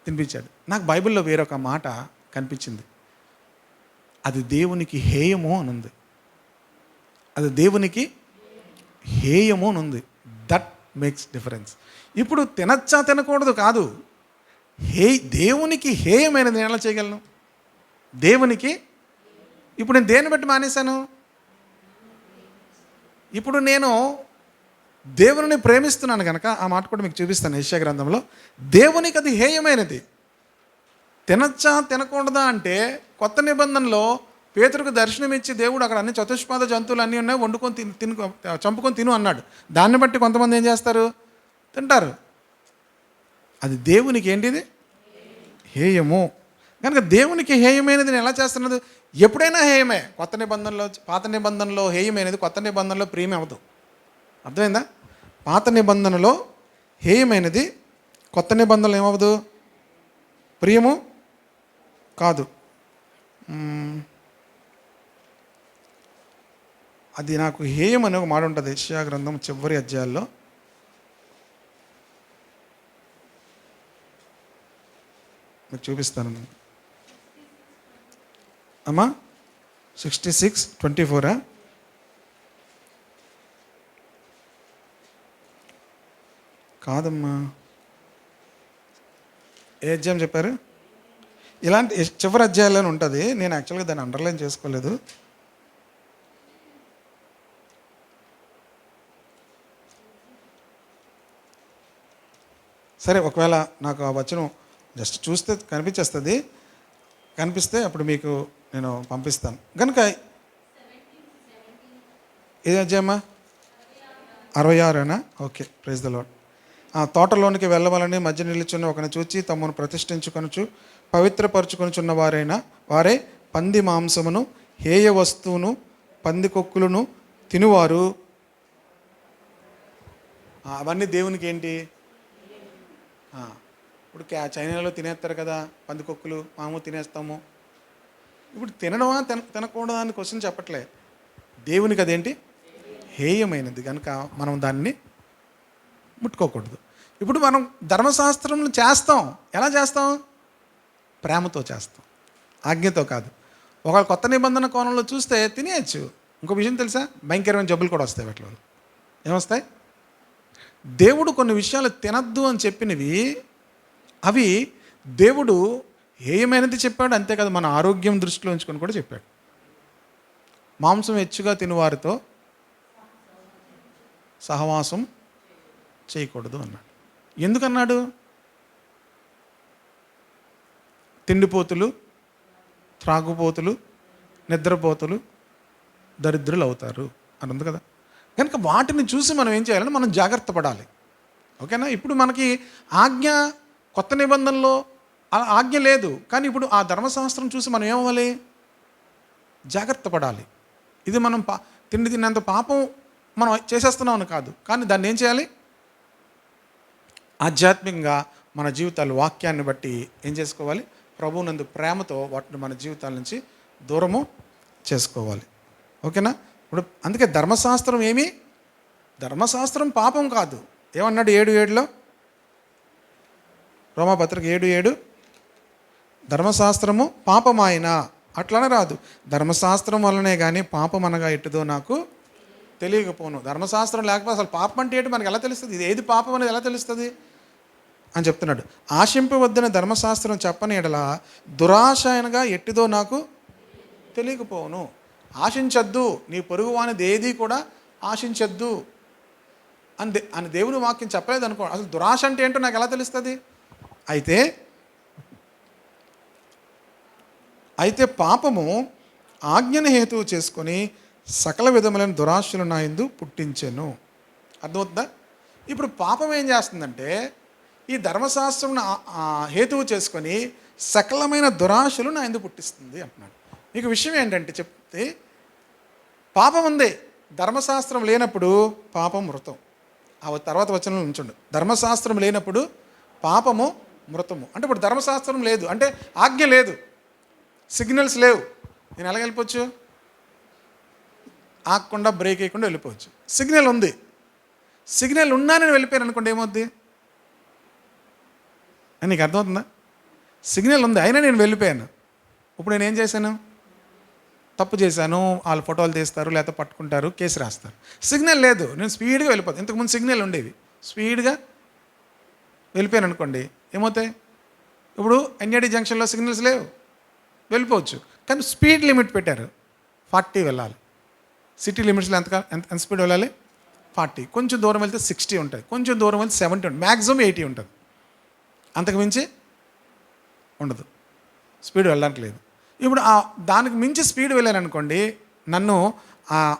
తినిపించాడు. నాకు బైబిల్లో వేరొక మాట కనిపించింది. అది దేవునికి హేయము అని ఉంది. అది దేవునికి హేయము అని ఉంది. That makes difference. ఇప్పుడు తినచ్చా తినకూడదు కాదు, దేవునికి హేయమైనది నేను ఎలా చేయగలను? దేవునికి ఇప్పుడు నేను దేన్ని బట్టి మానేశాను? ఇప్పుడు నేను దేవుని ప్రేమిస్తున్నాను కనుక ఆ మాట కూడా మీకు చూపిస్తాను. యెషయా గ్రంథంలో దేవునికి అది హేయమైనది. తినచ్చా తినకూడదా అంటే కొత్త నిబంధనలో పేతురుకు దర్శనం ఇచ్చి దేవుడు అక్కడ అన్ని చతుష్పాద జంతువులు అన్నీ ఉన్నాయి, వండుకొని చంపుకొని తిను అన్నాడు. దాన్ని బట్టి కొంతమంది ఏం చేస్తారు? తింటారు. అది దేవునికి ఏంటిది? హేయము. కనుక దేవునికి హేయమైనది నేను ఎలా చేస్తున్నది? ఎప్పుడైనా హేయమే. కొత్త నిబంధనలో, పాత నిబంధనలో హేయమైనది కొత్త నిబంధనలో ప్రియమే అవ్వదు. అర్థమైందా? పాత నిబంధనలో హేయమైనది కొత్త నిబంధనలు ఏమవ్వదు? ప్రియము కాదు. అది నాకు హేయం అనే ఒక మాట ఉంటుంది యెషయా గ్రంథం చివరి అధ్యాయాల్లో. మీకు చూపిస్తాను అమ్మా. 66:24 కాదమ్మా, ఏ అధ్యాయం చెప్పారు? ఇలాంటి చివరి అధ్యాయాలను ఉంటుంది. నేను యాక్చువల్గా దాన్ని అండర్లైన్ చేసుకోలేదు. సరే, ఒకవేళ నాకు ఆ వచనం జస్ట్ చూస్తే కనిపించేస్తుంది. కనిపిస్తే అప్పుడు మీకు నేను పంపిస్తాను. కనుక ఏ అధ్యాయమా? 66. Okay, praise the Lord. తోటలోనికి వెళ్ళవాలని మధ్య నిలుచున్న ఒకని చూచి తమను ప్రతిష్ఠించుకొనుచు పవిత్రపరచుకొనుచున్న వారే పంది మాంసమును హేయ వస్తువును పంది కొక్కులను తినువారు. అవన్నీ దేవునికి ఏంటి? ఇప్పుడు చైనాలో తినేస్తారు కదా పందికొక్కులు, మామూలు తినేస్తాము. ఇప్పుడు తినడమా తినకూడదా అని క్వశ్చన్ చెప్పట్లే. దేవునికి అదేంటి? హేయమైనది కనుక మనం దాన్ని ముట్టుకోకూడదు. ఇప్పుడు మనం ధర్మశాస్త్రంలో చేస్తాం. ఎలా చేస్తాం? ప్రేమతో చేస్తాం, ఆజ్ఞతో కాదు. ఒక కొత్త నిబంధన కోణంలో చూస్తే తినేయచ్చు. ఇంకో విషయం తెలుసా? భయంకరమైన జబ్బులు కూడా వస్తాయి. వాటిలో ఏమొస్తాయి? దేవుడు కొన్ని విషయాలు తినద్దు అని చెప్పినవి, అవి దేవుడు హేయమైనది చెప్పాడు. అంతేకాదు మన ఆరోగ్యం దృష్టిలో ఉంచుకొని కూడా చెప్పాడు. మాంసం హెచ్చుగా తినువారితో సహవాసం చేయకూడదు అన్నాడు. ఎందుకన్నాడు? తిండిపోతులు, త్రాగుపోతులు, నిద్రపోతులు దరిద్రులు అవుతారు అని ఉంది కదా. కనుక వాటిని చూసి మనం ఏం చేయాలంటే మనం జాగ్రత్త పడాలి. ఓకేనా? ఇప్పుడు మనకి ఆజ్ఞ కొత్త నిబంధనలో ఆజ్ఞ లేదు, కానీ ఇప్పుడు ఆ ధర్మశాస్త్రం చూసి మనం ఏమవ్వాలి? జాగ్రత్త పడాలి. ఇది మనం తిండి తిన్నంత పాపం మనం చేసేస్తున్నామని కాదు, కానీ దాన్ని ఏం చేయాలి? ఆధ్యాత్మికంగా మన జీవితాలు వాక్యాన్ని బట్టి ఏం చేసుకోవాలి? ప్రభువునందు ప్రేమతో వాటిని మన జీవితాల నుంచి దూరము చేసుకోవాలి. ఓకేనా? ఇప్పుడు అందుకే ధర్మశాస్త్రం పాపం కాదు. ఏమన్నాడు 7:7లో? రోమాపత్రిక 7:7 ధర్మశాస్త్రము పాపమాయన అట్లనే రాదు. ధర్మశాస్త్రం వల్లనే కానీ పాపం అనగా ఎట్టుదో నాకు తెలియకపోను. ధర్మశాస్త్రం లేకపోతే అసలు పాపం అంటే ఏంటి మనకు ఎలా తెలుస్తుంది? ఇది ఏది పాపం అనేది ఎలా తెలుస్తుంది అని చెప్తున్నాడు. ఆశింపవద్దని ధర్మశాస్త్రం చెప్పని ఎడల దురాశయనగా ఎట్టిదో నాకు తెలియకపోను. ఆశించద్దు, నీ పొరుగు వానిది ఏది కూడా ఆశించద్దు అని దేవుని వాక్యం చెప్పలేదు అనుకో. అసలు దురాశ అంటే ఏంటో నాకు ఎలా తెలుస్తుంది? అయితే పాపము ఆజ్ఞను హేతువు చేసుకొని సకల విధములైన దురాశలు నా యందు పుట్టించెను. అర్థమవుతుందా? ఇప్పుడు పాపం ఏం చేస్తుందంటే ఈ ధర్మశాస్త్రం హేతువు చేసుకొని సకలమైన దురాశలు నా యందు పుట్టిస్తుంది అంటున్నాడు. మీకు విషయం ఏంటంటే చెప్తే, పాపం ఉంది, ధర్మశాస్త్రం లేనప్పుడు పాపం మృతం. ఆ తర్వాత వచనంలో ఉంచండు. ధర్మశాస్త్రం లేనప్పుడు పాపము మృతము. అంటే ఇప్పుడు ధర్మశాస్త్రం లేదు అంటే ఆజ్ఞ లేదు, సిగ్నల్స్ లేవు. నేను ఎలాగ వెళ్ళిపోవచ్చు? ఆగకుండా బ్రేక్ వేయకుండా వెళ్ళిపోవచ్చు. సిగ్నల్ ఉంది, సిగ్నల్ ఉన్నా నేను వెళ్ళిపోయాను అనుకోండి, ఏమవుద్ది? నీకు అర్థమవుతుందా? సిగ్నల్ ఉంది అయినా నేను వెళ్ళిపోయాను. ఇప్పుడు నేను ఏం చేశాను? తప్పు చేశాను. వాళ్ళు ఫోటోలు తీస్తారు, లేకపోతే పట్టుకుంటారు, కేసు రాస్తారు. సిగ్నల్ లేదు, నేను స్పీడ్గా వెళ్ళిపోతాను. ఇంతకుముందు సిగ్నల్ ఉండేవి, స్పీడ్గా వెళ్ళిపోయాను అనుకోండి, ఏమవుతాయి? ఇప్పుడు ఎన్ఏడి జంక్షన్లో సిగ్నల్స్ లేవు, వెళ్ళిపోవచ్చు. కానీ స్పీడ్ లిమిట్ పెట్టారు, 40 వెళ్ళాలి. సిటీ లిమిట్స్లో ఎంత స్పీడ్ వెళ్ళాలి? 40. కొంచెం దూరం వెళ్తే 60 ఉంటుంది, కొంచెం దూరం వెళ్తే 70 ఉంటుంది, మ్యాక్సిమం 80 ఉంటుంది. అంతకు మించి ఉండదు, స్పీడ్ వెళ్ళడానికి లేదు. ఇప్పుడు దానికి మించి స్పీడ్ వెళ్ళాను అనుకోండి, నన్ను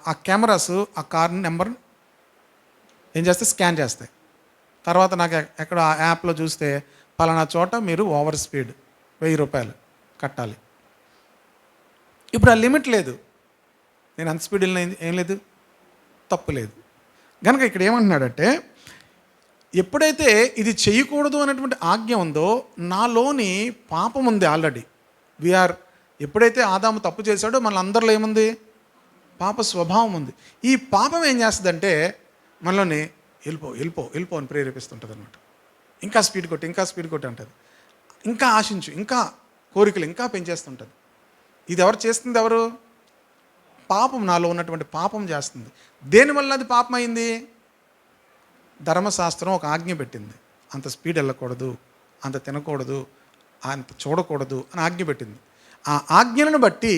ఆ కెమెరాస్ ఆ కార్ నెంబర్ ఏం చేస్తే స్కాన్ చేస్తాయి. తర్వాత నాకు ఎక్కడ ఆ యాప్లో చూస్తే పలానా చోట మీరు ఓవర్ స్పీడ్ 1000 రూపాయలు కట్టాలి. ఇప్పుడు ఆ లిమిట్ లేదు, నేను అంత స్పీడ్ వెళ్ళిన ఏం లేదు, తప్పు లేదు. కనుక ఇక్కడ ఏమంటున్నాడంటే, ఎప్పుడైతే ఇది చేయకూడదు అనేటువంటి ఆజ్ఞ ఉందో నాలోని పాపం ఉంది ఆల్రెడీ. ఎప్పుడైతే ఆదాము తప్పు చేశాడో మన అందరిలో ఏముంది? పాప స్వభావం ఉంది. ఈ పాపం ఏం చేస్తుందంటే మనలోని వెళ్ళిపో అని ప్రేరేపిస్తుంటుంది అనమాట. ఇంకా స్పీడ్ కొట్టి అంటుంది. ఇంకా ఆశించు, ఇంకా కోరికలు ఇంకా పెంచేస్తుంటుంది. ఇది ఎవరు చేస్తుంది? ఎవరు? పాపం, నాలో ఉన్నటువంటి పాపం చేస్తుంది. దేనివల్ల అది పాపం అయింది? ధర్మశాస్త్రం ఒక ఆజ్ఞ పెట్టింది, అంత స్పీడ్ వెళ్ళకూడదు, అంత తినకూడదు, అంత చూడకూడదు అని ఆజ్ఞ పెట్టింది. ఆ ఆజ్ఞలను బట్టి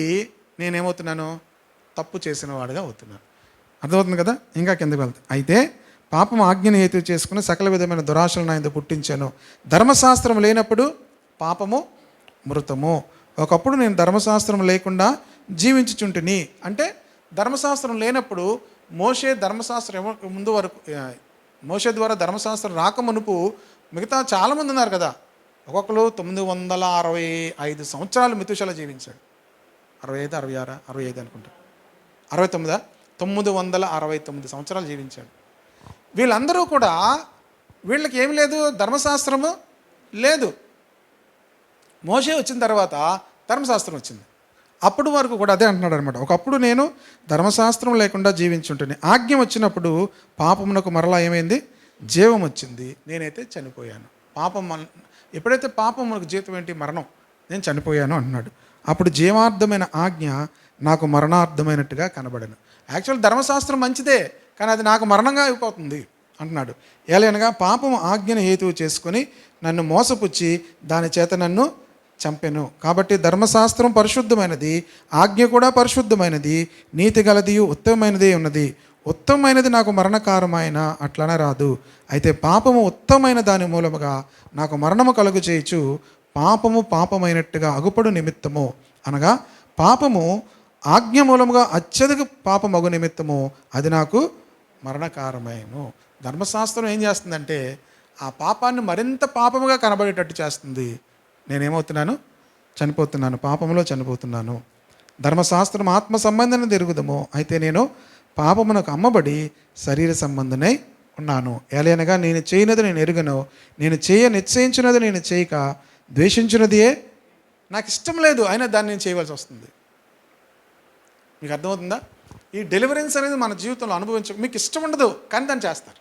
నేనేమవుతున్నాను? తప్పు చేసిన వాడిగా అవుతున్నాను. అర్థమవుతుంది కదా? ఇంకా కిందకి వెళ్తా. అయితే పాపం ఆజ్ఞను హేతు చేసుకుని సకల విధమైన దురాశలను ఆయన పుట్టించాను. ధర్మశాస్త్రం లేనప్పుడు పాపము మృతము. ఒకప్పుడు నేను ధర్మశాస్త్రం లేకుండా జీవించుచుంటిని. అంటే ధర్మశాస్త్రం లేనప్పుడు మోషే ధర్మశాస్త్రం ముందు వరకు, మోషే ద్వారా ధర్మశాస్త్రం రాకమునుపు మిగతా చాలామంది ఉన్నారు కదా. ఒక్కొక్కరు 965 సంవత్సరాలు మెతుషెల జీవించాడు. 65, 66, 65 అనుకుంటా, 69, 969 సంవత్సరాలు జీవించాడు. వీళ్ళందరూ కూడా, వీళ్ళకి ఏమి లేదు, ధర్మశాస్త్రము లేదు. మోషే వచ్చిన తర్వాత ధర్మశాస్త్రం వచ్చింది. అప్పుడు వరకు కూడా అదే అంటున్నాడు అనమాట. ఒకప్పుడు నేను ధర్మశాస్త్రం లేకుండా జీవించుంటుంది, ఆజ్ఞ వచ్చినప్పుడు పాపమునకు మరలా ఏమైంది? జీవం వచ్చింది, నేనైతే చనిపోయాను. ఎప్పుడైతే పాపం మనకు జీవితం ఏంటి? మరణం. నేను చనిపోయాను అంటున్నాడు. అప్పుడు జీవార్థమైన ఆజ్ఞ నాకు మరణార్థమైనట్టుగా కనబడను. యాక్చువల్ ధర్మశాస్త్రం మంచిదే, కానీ అది నాకు మరణంగా అయిపోతుంది అంటున్నాడు. ఏలైనగా పాపము ఆజ్ఞను హేతువు చేసుకొని నన్ను మోసపుచ్చి దాని చేత నన్ను చంపెను. కాబట్టి ధర్మశాస్త్రం పరిశుద్ధమైనది, ఆజ్ఞ కూడా పరిశుద్ధమైనది, నీతి గలదియు ఉత్తమమైనదే ఉన్నది. ఉత్తమమైనది నాకు మరణకారమైన అట్లన రాదు. అయితే పాపము ఉత్తమమైన దాని మూలముగా నాకు మరణము కలుగు చేయొచ్చు. పాపము పాపమైనట్టుగా అగుపడు నిమిత్తము, అనగా పాపము ఆజ్ఞ మూలముగా అత్యధిక పాపమగు నిమిత్తము అది నాకు మరణకారమైను. ధర్మశాస్త్రం ఏం చేస్తుందంటే ఆ పాపాన్ని మరింత పాపముగా కనబడేటట్టు చేస్తుంది. నేనేమవుతున్నాను? చనిపోతున్నాను, పాపములో చనిపోతున్నాను. ధర్మశాస్త్రం ఆత్మ సంబంధన తిరుగుదము, అయితే నేను పాపమునకు అమ్మబడి శరీర సంబంధనై ఉన్నాను. ఏలైనగా నేను చేయనది నేను ఎరుగను, నేను నిశ్చయించినది నేను చేయక ద్వేషించినదియే నాకు ఇష్టం లేదు, అయినా దాన్ని నేను చేయవలసి వస్తుంది. మీకు అర్థమవుతుందా? ఈ డెలివరెన్స్ అనేది మన జీవితంలో మీకు ఇష్టం ఉండదు, కానీ దాన్ని చేస్తారు.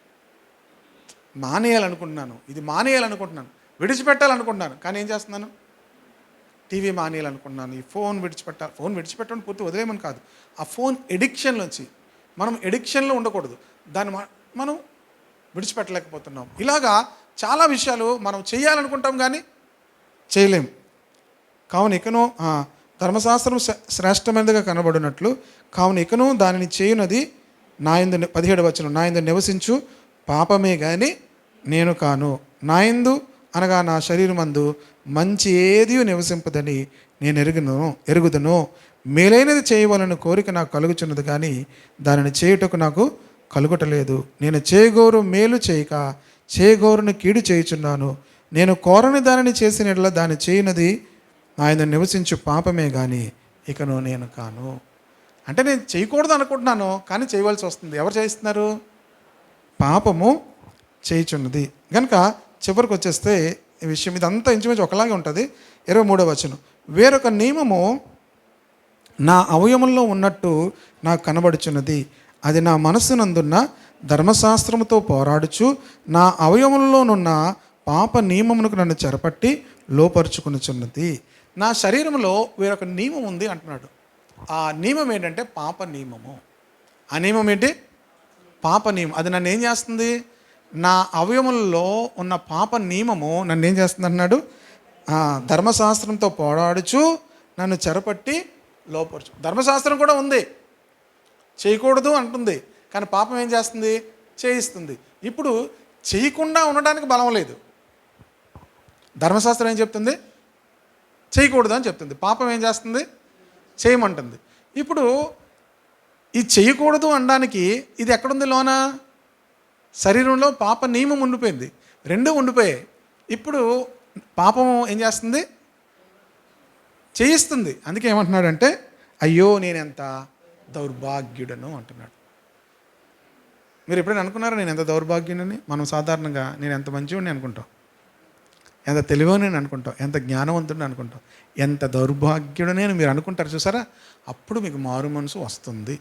మానేయాలనుకుంటున్నాను, విడిచిపెట్టాలనుకుంటున్నాను, కానీ ఏం చేస్తున్నాను? టీవీ మానేయాలనుకుంటున్నాను, ఈ ఫోన్ విడిచిపెట్టడం పూర్తి వదిలేయమని కాదు, ఆ ఫోన్ ఎడిక్షన్లోంచి మనం ఎడిక్షన్లో ఉండకూడదు, దాన్ని మనం విడిచిపెట్టలేకపోతున్నాం. ఇలాగా చాలా విషయాలు మనం చేయాలనుకుంటాం కానీ చేయలేం. కావున ఇకను ధర్మశాస్త్రం శ్రేష్టమైనదిగా కనబడినట్లు కావున ఇకను దానిని చేయునది నాయందు 17వ వచనం, నాయందు నివసించు పాపమే కానీ నేను కాను. నాయందు అనగా నా శరీరమందు మంచి ఏది నివసింపదని నేను ఎరుగుదను. మేలైనది చేయవలన కోరిక నాకు కలుగుచున్నది కానీ దానిని చేయుటకు నాకు కలుగుటలేదు. నేను చేయగోరు మేలు చేయక చేయగోరును కీడు చేయుచున్నాను. నేను కోరని దానిని చేసిన యెడల దాన్ని చేయనది ఆయన నివసించు పాపమే కానీ ఇకను నేను కాను. అంటే నేను చేయకూడదు అనుకుంటున్నాను, కానీ చేయవలసి వస్తుంది. ఎవరు చేయిస్తున్నారు? పాపము చేయుచున్నది. కనుక చివరికి వచ్చేస్తే ఈ విషయం ఇదంతా ఇంచుమించు ఒకలాగే ఉంటుంది. 23వ వచనం, వేరొక నియమము నా అవయవంలో ఉన్నట్టు నాకు కనబడుచున్నది, అది నా మనస్సునందున్న ధర్మశాస్త్రముతో పోరాడుచు నా అవయవంలోనున్న పాప నియమమునకు నన్ను చెరపట్టి లోపరుచుకునిచున్నది. నా శరీరంలో వేరొక నియమం ఉంది అంటున్నాడు. ఆ నియమం ఏంటంటే పాప నియమము. ఆ నియమం ఏంటి? పాప నియమం. అది నన్ను ఏం చేస్తుంది? నా అవయవంలో ఉన్న పాప నియమము నన్ను ఏం చేస్తుంది అన్నాడు? ధర్మశాస్త్రంతో పోరాడుచు నన్ను చెరపట్టి లోపరుచు. ధర్మశాస్త్రం కూడా ఉంది, చేయకూడదు అంటుంది, కానీ పాపం ఏం చేస్తుంది? చేయిస్తుంది. ఇప్పుడు చేయకుండా ఉండడానికి బలం లేదు. ధర్మశాస్త్రం ఏం చెప్తుంది? చేయకూడదు అని చెప్తుంది. పాపం ఏం చేస్తుంది? చేయమంటుంది. ఇప్పుడు ఈ చేయకూడదు అనడానికి ఇది ఎక్కడుంది? లోన శరీరంలో పాప నియమం ఉండిపోయింది, రెండూ ఉండిపోయాయి. ఇప్పుడు పాపం ఏం చేస్తుంది? చేయిస్తుంది. అందుకే ఏమంటున్నాడంటే అయ్యో నేనెంత దౌర్భాగ్యుడను అంటున్నాడు. మీరు ఎప్పుడైనా అనుకున్నారా నేను ఎంత దౌర్భాగ్యుడని? మనం సాధారణంగా నేను ఎంత మంచివాడిని అనుకుంటాం, ఎంత తెలివని అనుకుంటాం, ఎంత జ్ఞానవంతుడిని అనుకుంటాం. ఎంత దౌర్భాగ్యుడని అని మీరు అనుకుంటారు చూసారా? అప్పుడు మీకు మారు మనసు వస్తుంది.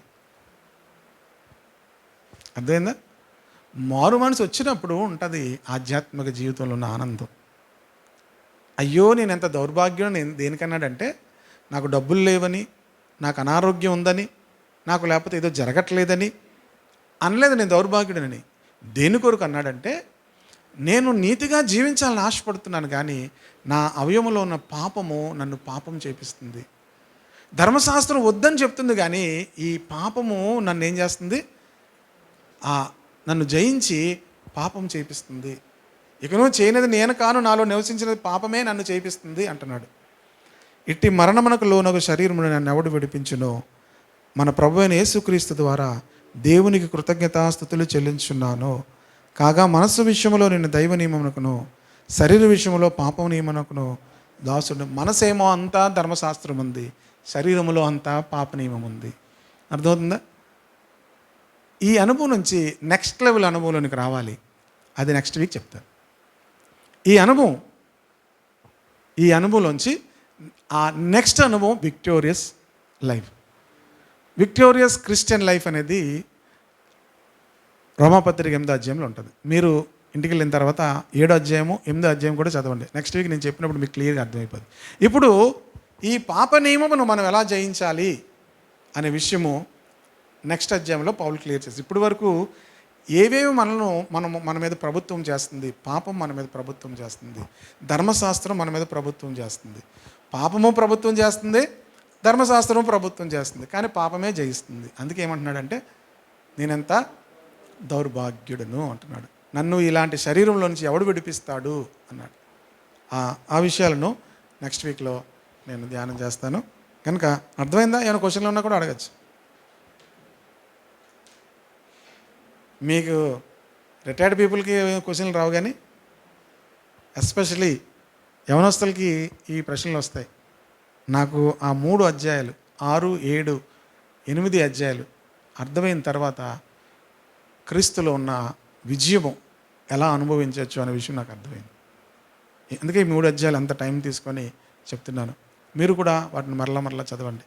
అర్థమైందా? మారు మనసు వచ్చినప్పుడు ఉంటుంది ఆధ్యాత్మిక జీవితంలో ఉన్న ఆనందం. అయ్యో నేను ఎంత దౌర్భాగ్యం నేను దేనికన్నాడంటే, నాకు డబ్బులు లేవని, నాకు అనారోగ్యం ఉందని, నాకు లేకపోతే ఏదో జరగట్లేదని అనలేదు నేను దౌర్భాగ్యుడని. దేని కొరకు అన్నాడంటే, నేను నీతిగా జీవించాలని ఆశపడుతున్నాను, కానీ నా అవయవంలో ఉన్న పాపము నన్ను పాపం చేపిస్తుంది. ధర్మశాస్త్రం వద్దని చెప్తుంది, కానీ ఈ పాపము నన్ను ఏం చేస్తుంది? నన్ను జయించి పాపం చేపిస్తుంది. ఇకను చేయనిది నేను కాను, నాలో నివసించినది పాపమే నన్ను చేపిస్తుంది అంటున్నాడు. ఇట్టి మరణమునకు లోనగు శరీరమును నన్ను ఎవడు విడిపించునో, మన ప్రభువైన యేసుక్రీస్తు ద్వారా దేవునికి కృతజ్ఞతాస్తుతులు చెల్లించున్నాను. కాగా మనస్సు విషయంలో నేను దైవ నియమమునకును, శరీర విషయంలో పాపం నియమమునకును దాసుడు. మనసేమో అంతా ధర్మశాస్త్రం ఉంది, శరీరములో అంతా పాప నియమం ఉంది. అర్థమవుతుందా? ఈ అనుభవం నుంచి నెక్స్ట్ లెవెల్ అనుభవంలోనికి రావాలి. అది నెక్స్ట్ వీక్ చెప్తాను. ఈ అనుభవంలోంచి ఆ నెక్స్ట్ అనుభవం victorious life, victorious Christian life అనేది రోమాపత్రిక 8వ అధ్యాయంలో ఉంటుంది. మీరు ఇంటికి వెళ్ళిన తర్వాత 7వ అధ్యాయము 8వ అధ్యాయం కూడా చదవండి. నెక్స్ట్ వీక్ నేను చెప్పినప్పుడు మీకు క్లియర్గా అర్థమైపోతుంది. ఇప్పుడు ఈ పాప నియమమును మనం ఎలా జయించాలి అనే విషయము నెక్స్ట్ అధ్యాయంలో పౌలు క్లియర్ చేసి, ఇప్పటి వరకు ఏవేవి మన మీద ప్రభుత్వం చేస్తుంది? పాపం మన మీద ప్రభుత్వం చేస్తుంది, ధర్మశాస్త్రం మన మీద ప్రభుత్వం చేస్తుంది. పాపము ప్రభుత్వం చేస్తుంది, ధర్మశాస్త్రం ప్రభుత్వం చేస్తుంది, కానీ పాపమే జయిస్తుంది. అందుకే ఏమంటున్నాడంటే నేనెంత దౌర్భాగ్యుడను అంటున్నాడు. నన్ను ఇలాంటి శరీరంలో నుంచి ఎవడు విడిపిస్తాడు అన్నాడు. ఆ విషయాలను నెక్స్ట్ వీక్లో నేను ధ్యానం చేస్తాను. కనుక అర్థమైందా? ఏమైనా క్వశ్చన్లు ఉన్నా కూడా అడగచ్చు. మీకు రిటైర్డ్ పీపుల్కి క్వశ్చన్లు రావు, కానీ ఎస్పెషలీ యవనస్తులకి ఈ ప్రశ్నలు వస్తాయి. నాకు ఆ 3 అధ్యాయాలు 6, 7, 8 అధ్యాయాలు అర్థమైన తర్వాత క్రీస్తులో ఉన్న విజయము ఎలా అనుభవించవచ్చు అనే విషయం నాకు అర్థమైంది. అందుకే ఈ 3 అధ్యాయాలు అంత టైం తీసుకొని చెప్తున్నాను. మీరు కూడా వాటిని మరలా చదవండి.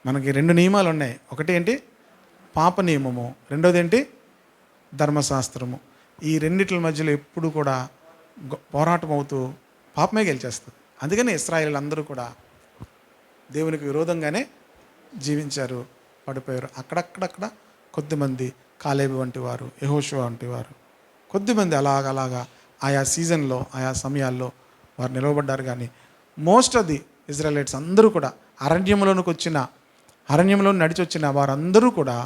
మనకి 2 నియమాలు ఉన్నాయి. ఒకటి ఏంటి? పాప నియమము. రెండోది ఏంటి? ధర్మశాస్త్రము. ఈ రెండిట్ల మధ్యలో ఎప్పుడు కూడా పోరాటం అవుతూ పాపమే గెలిచేస్తుంది. అందుకని ఇశ్రాయేలు అందరూ కూడా దేవునికి విరోధంగానే జీవించారు, పడిపోయారు. అక్కడక్కడ కొద్దిమంది కాలేబు వంటి వారు, యెహోషువ వంటి వారు, కొద్దిమంది అలాగా ఆయా సీజన్లో ఆయా సమయాల్లో వారు నిలవబడ్డారు. కానీ మోస్ట్ ఆఫ్ ది ఇజ్రాయలైట్స్ అందరూ కూడా అరణ్యంలో నడిచి వచ్చిన వారందరూ కూడా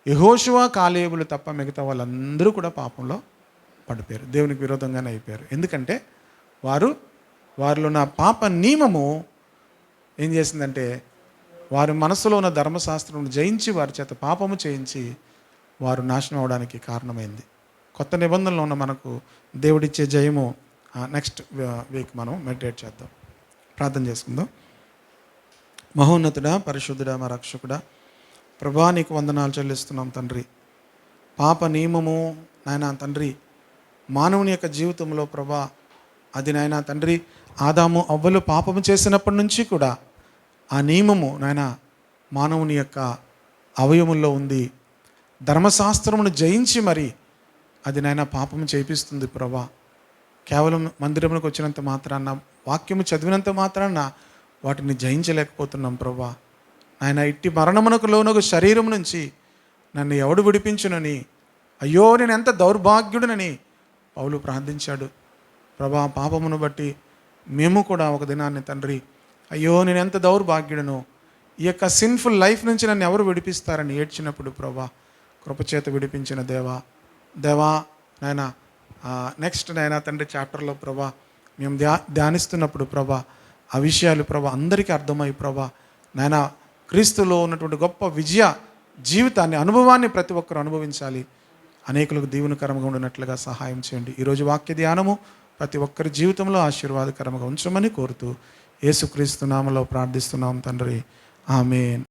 యెహోషువ కాలేబులు తప్ప మిగతా వాళ్ళందరూ కూడా పాపంలో పడిపోయారు, దేవునికి విరోధంగానే అయిపోయారు. ఎందుకంటే వారిలో ఉన్న పాప నియమము ఏం చేసిందంటే వారి మనసులో ఉన్న ధర్మశాస్త్రం జయించి వారి చేత పాపము చేయించి వారు నాశనం అవడానికి కారణమైంది. కొత్త నిబంధనలో ఉన్న మనకు దేవుడిచ్చే జయము నెక్స్ట్ వీక్ మనం మెడిటేట్ చేద్దాం. ప్రార్థన చేసుకుందాం. మహోన్నతుడా, పరిశుద్ధుడా, మా రక్షకుడా, ప్రభా నీకు వందనాలు చెల్లిస్తున్నాం తండ్రి. పాప నియమము నాయన తండ్రి మానవుని యొక్క జీవితంలో ప్రభా, అది నాయన తండ్రి ఆదాము అవ్వలు పాపము చేసినప్పటి నుంచి కూడా ఆ నియమము నాయన మానవుని యొక్క అవయముల్లో ఉంది. ధర్మశాస్త్రమును జయించి మరి అది నాయన పాపము చేపిస్తుంది ప్రభా. కేవలం మందిరములకు వచ్చినంత మాత్రాన, వాక్యము చదివినంత మాత్రాన వాటిని జయించలేకపోతున్నాం ప్రభా. నాయన ఇట్టి మరణమునకు లోనగు శరీరం నుంచి నన్ను ఎవడు విడిపించునని, అయ్యో నేను ఎంత దౌర్భాగ్యుడినని పౌలు ప్రార్థించాడు ప్రభా. పాపమును బట్టి మేము కూడా ఒక దినాన్ని తండ్రి, అయ్యో నేను ఎంత దౌర్భాగ్యుడను, ఈ యొక్క సిన్ఫుల్ లైఫ్ నుంచి నన్ను ఎవరు విడిపిస్తారని ఏడ్చినప్పుడు ప్రభా, కృపచేత విడిపించిన దేవా నాయన నెక్స్ట్ నాయన తండ్రి చాప్టర్లో ప్రభా మేము ధ్యానిస్తున్నప్పుడు ప్రభా ఆ విషయాలు ప్రభా అందరికీ అర్థమై ప్రభా నాయన క్రీస్తులో ఉన్నటువంటి గొప్ప విజయ జీవితాన్ని, అనుభవాన్ని ప్రతి ఒక్కరు అనుభవించాలి, అనేకులకు దీవెనకరంగా ఉండినట్లుగా సహాయం చేయండి. ఈరోజు వాక్య ధ్యానము ప్రతి ఒక్కరి జీవితంలో ఆశీర్వాదకరంగా ఉంచమని కోరుతూ యేసుక్రీస్తు నామములో ప్రార్థిస్తున్నాం తండ్రి, ఆమేన్.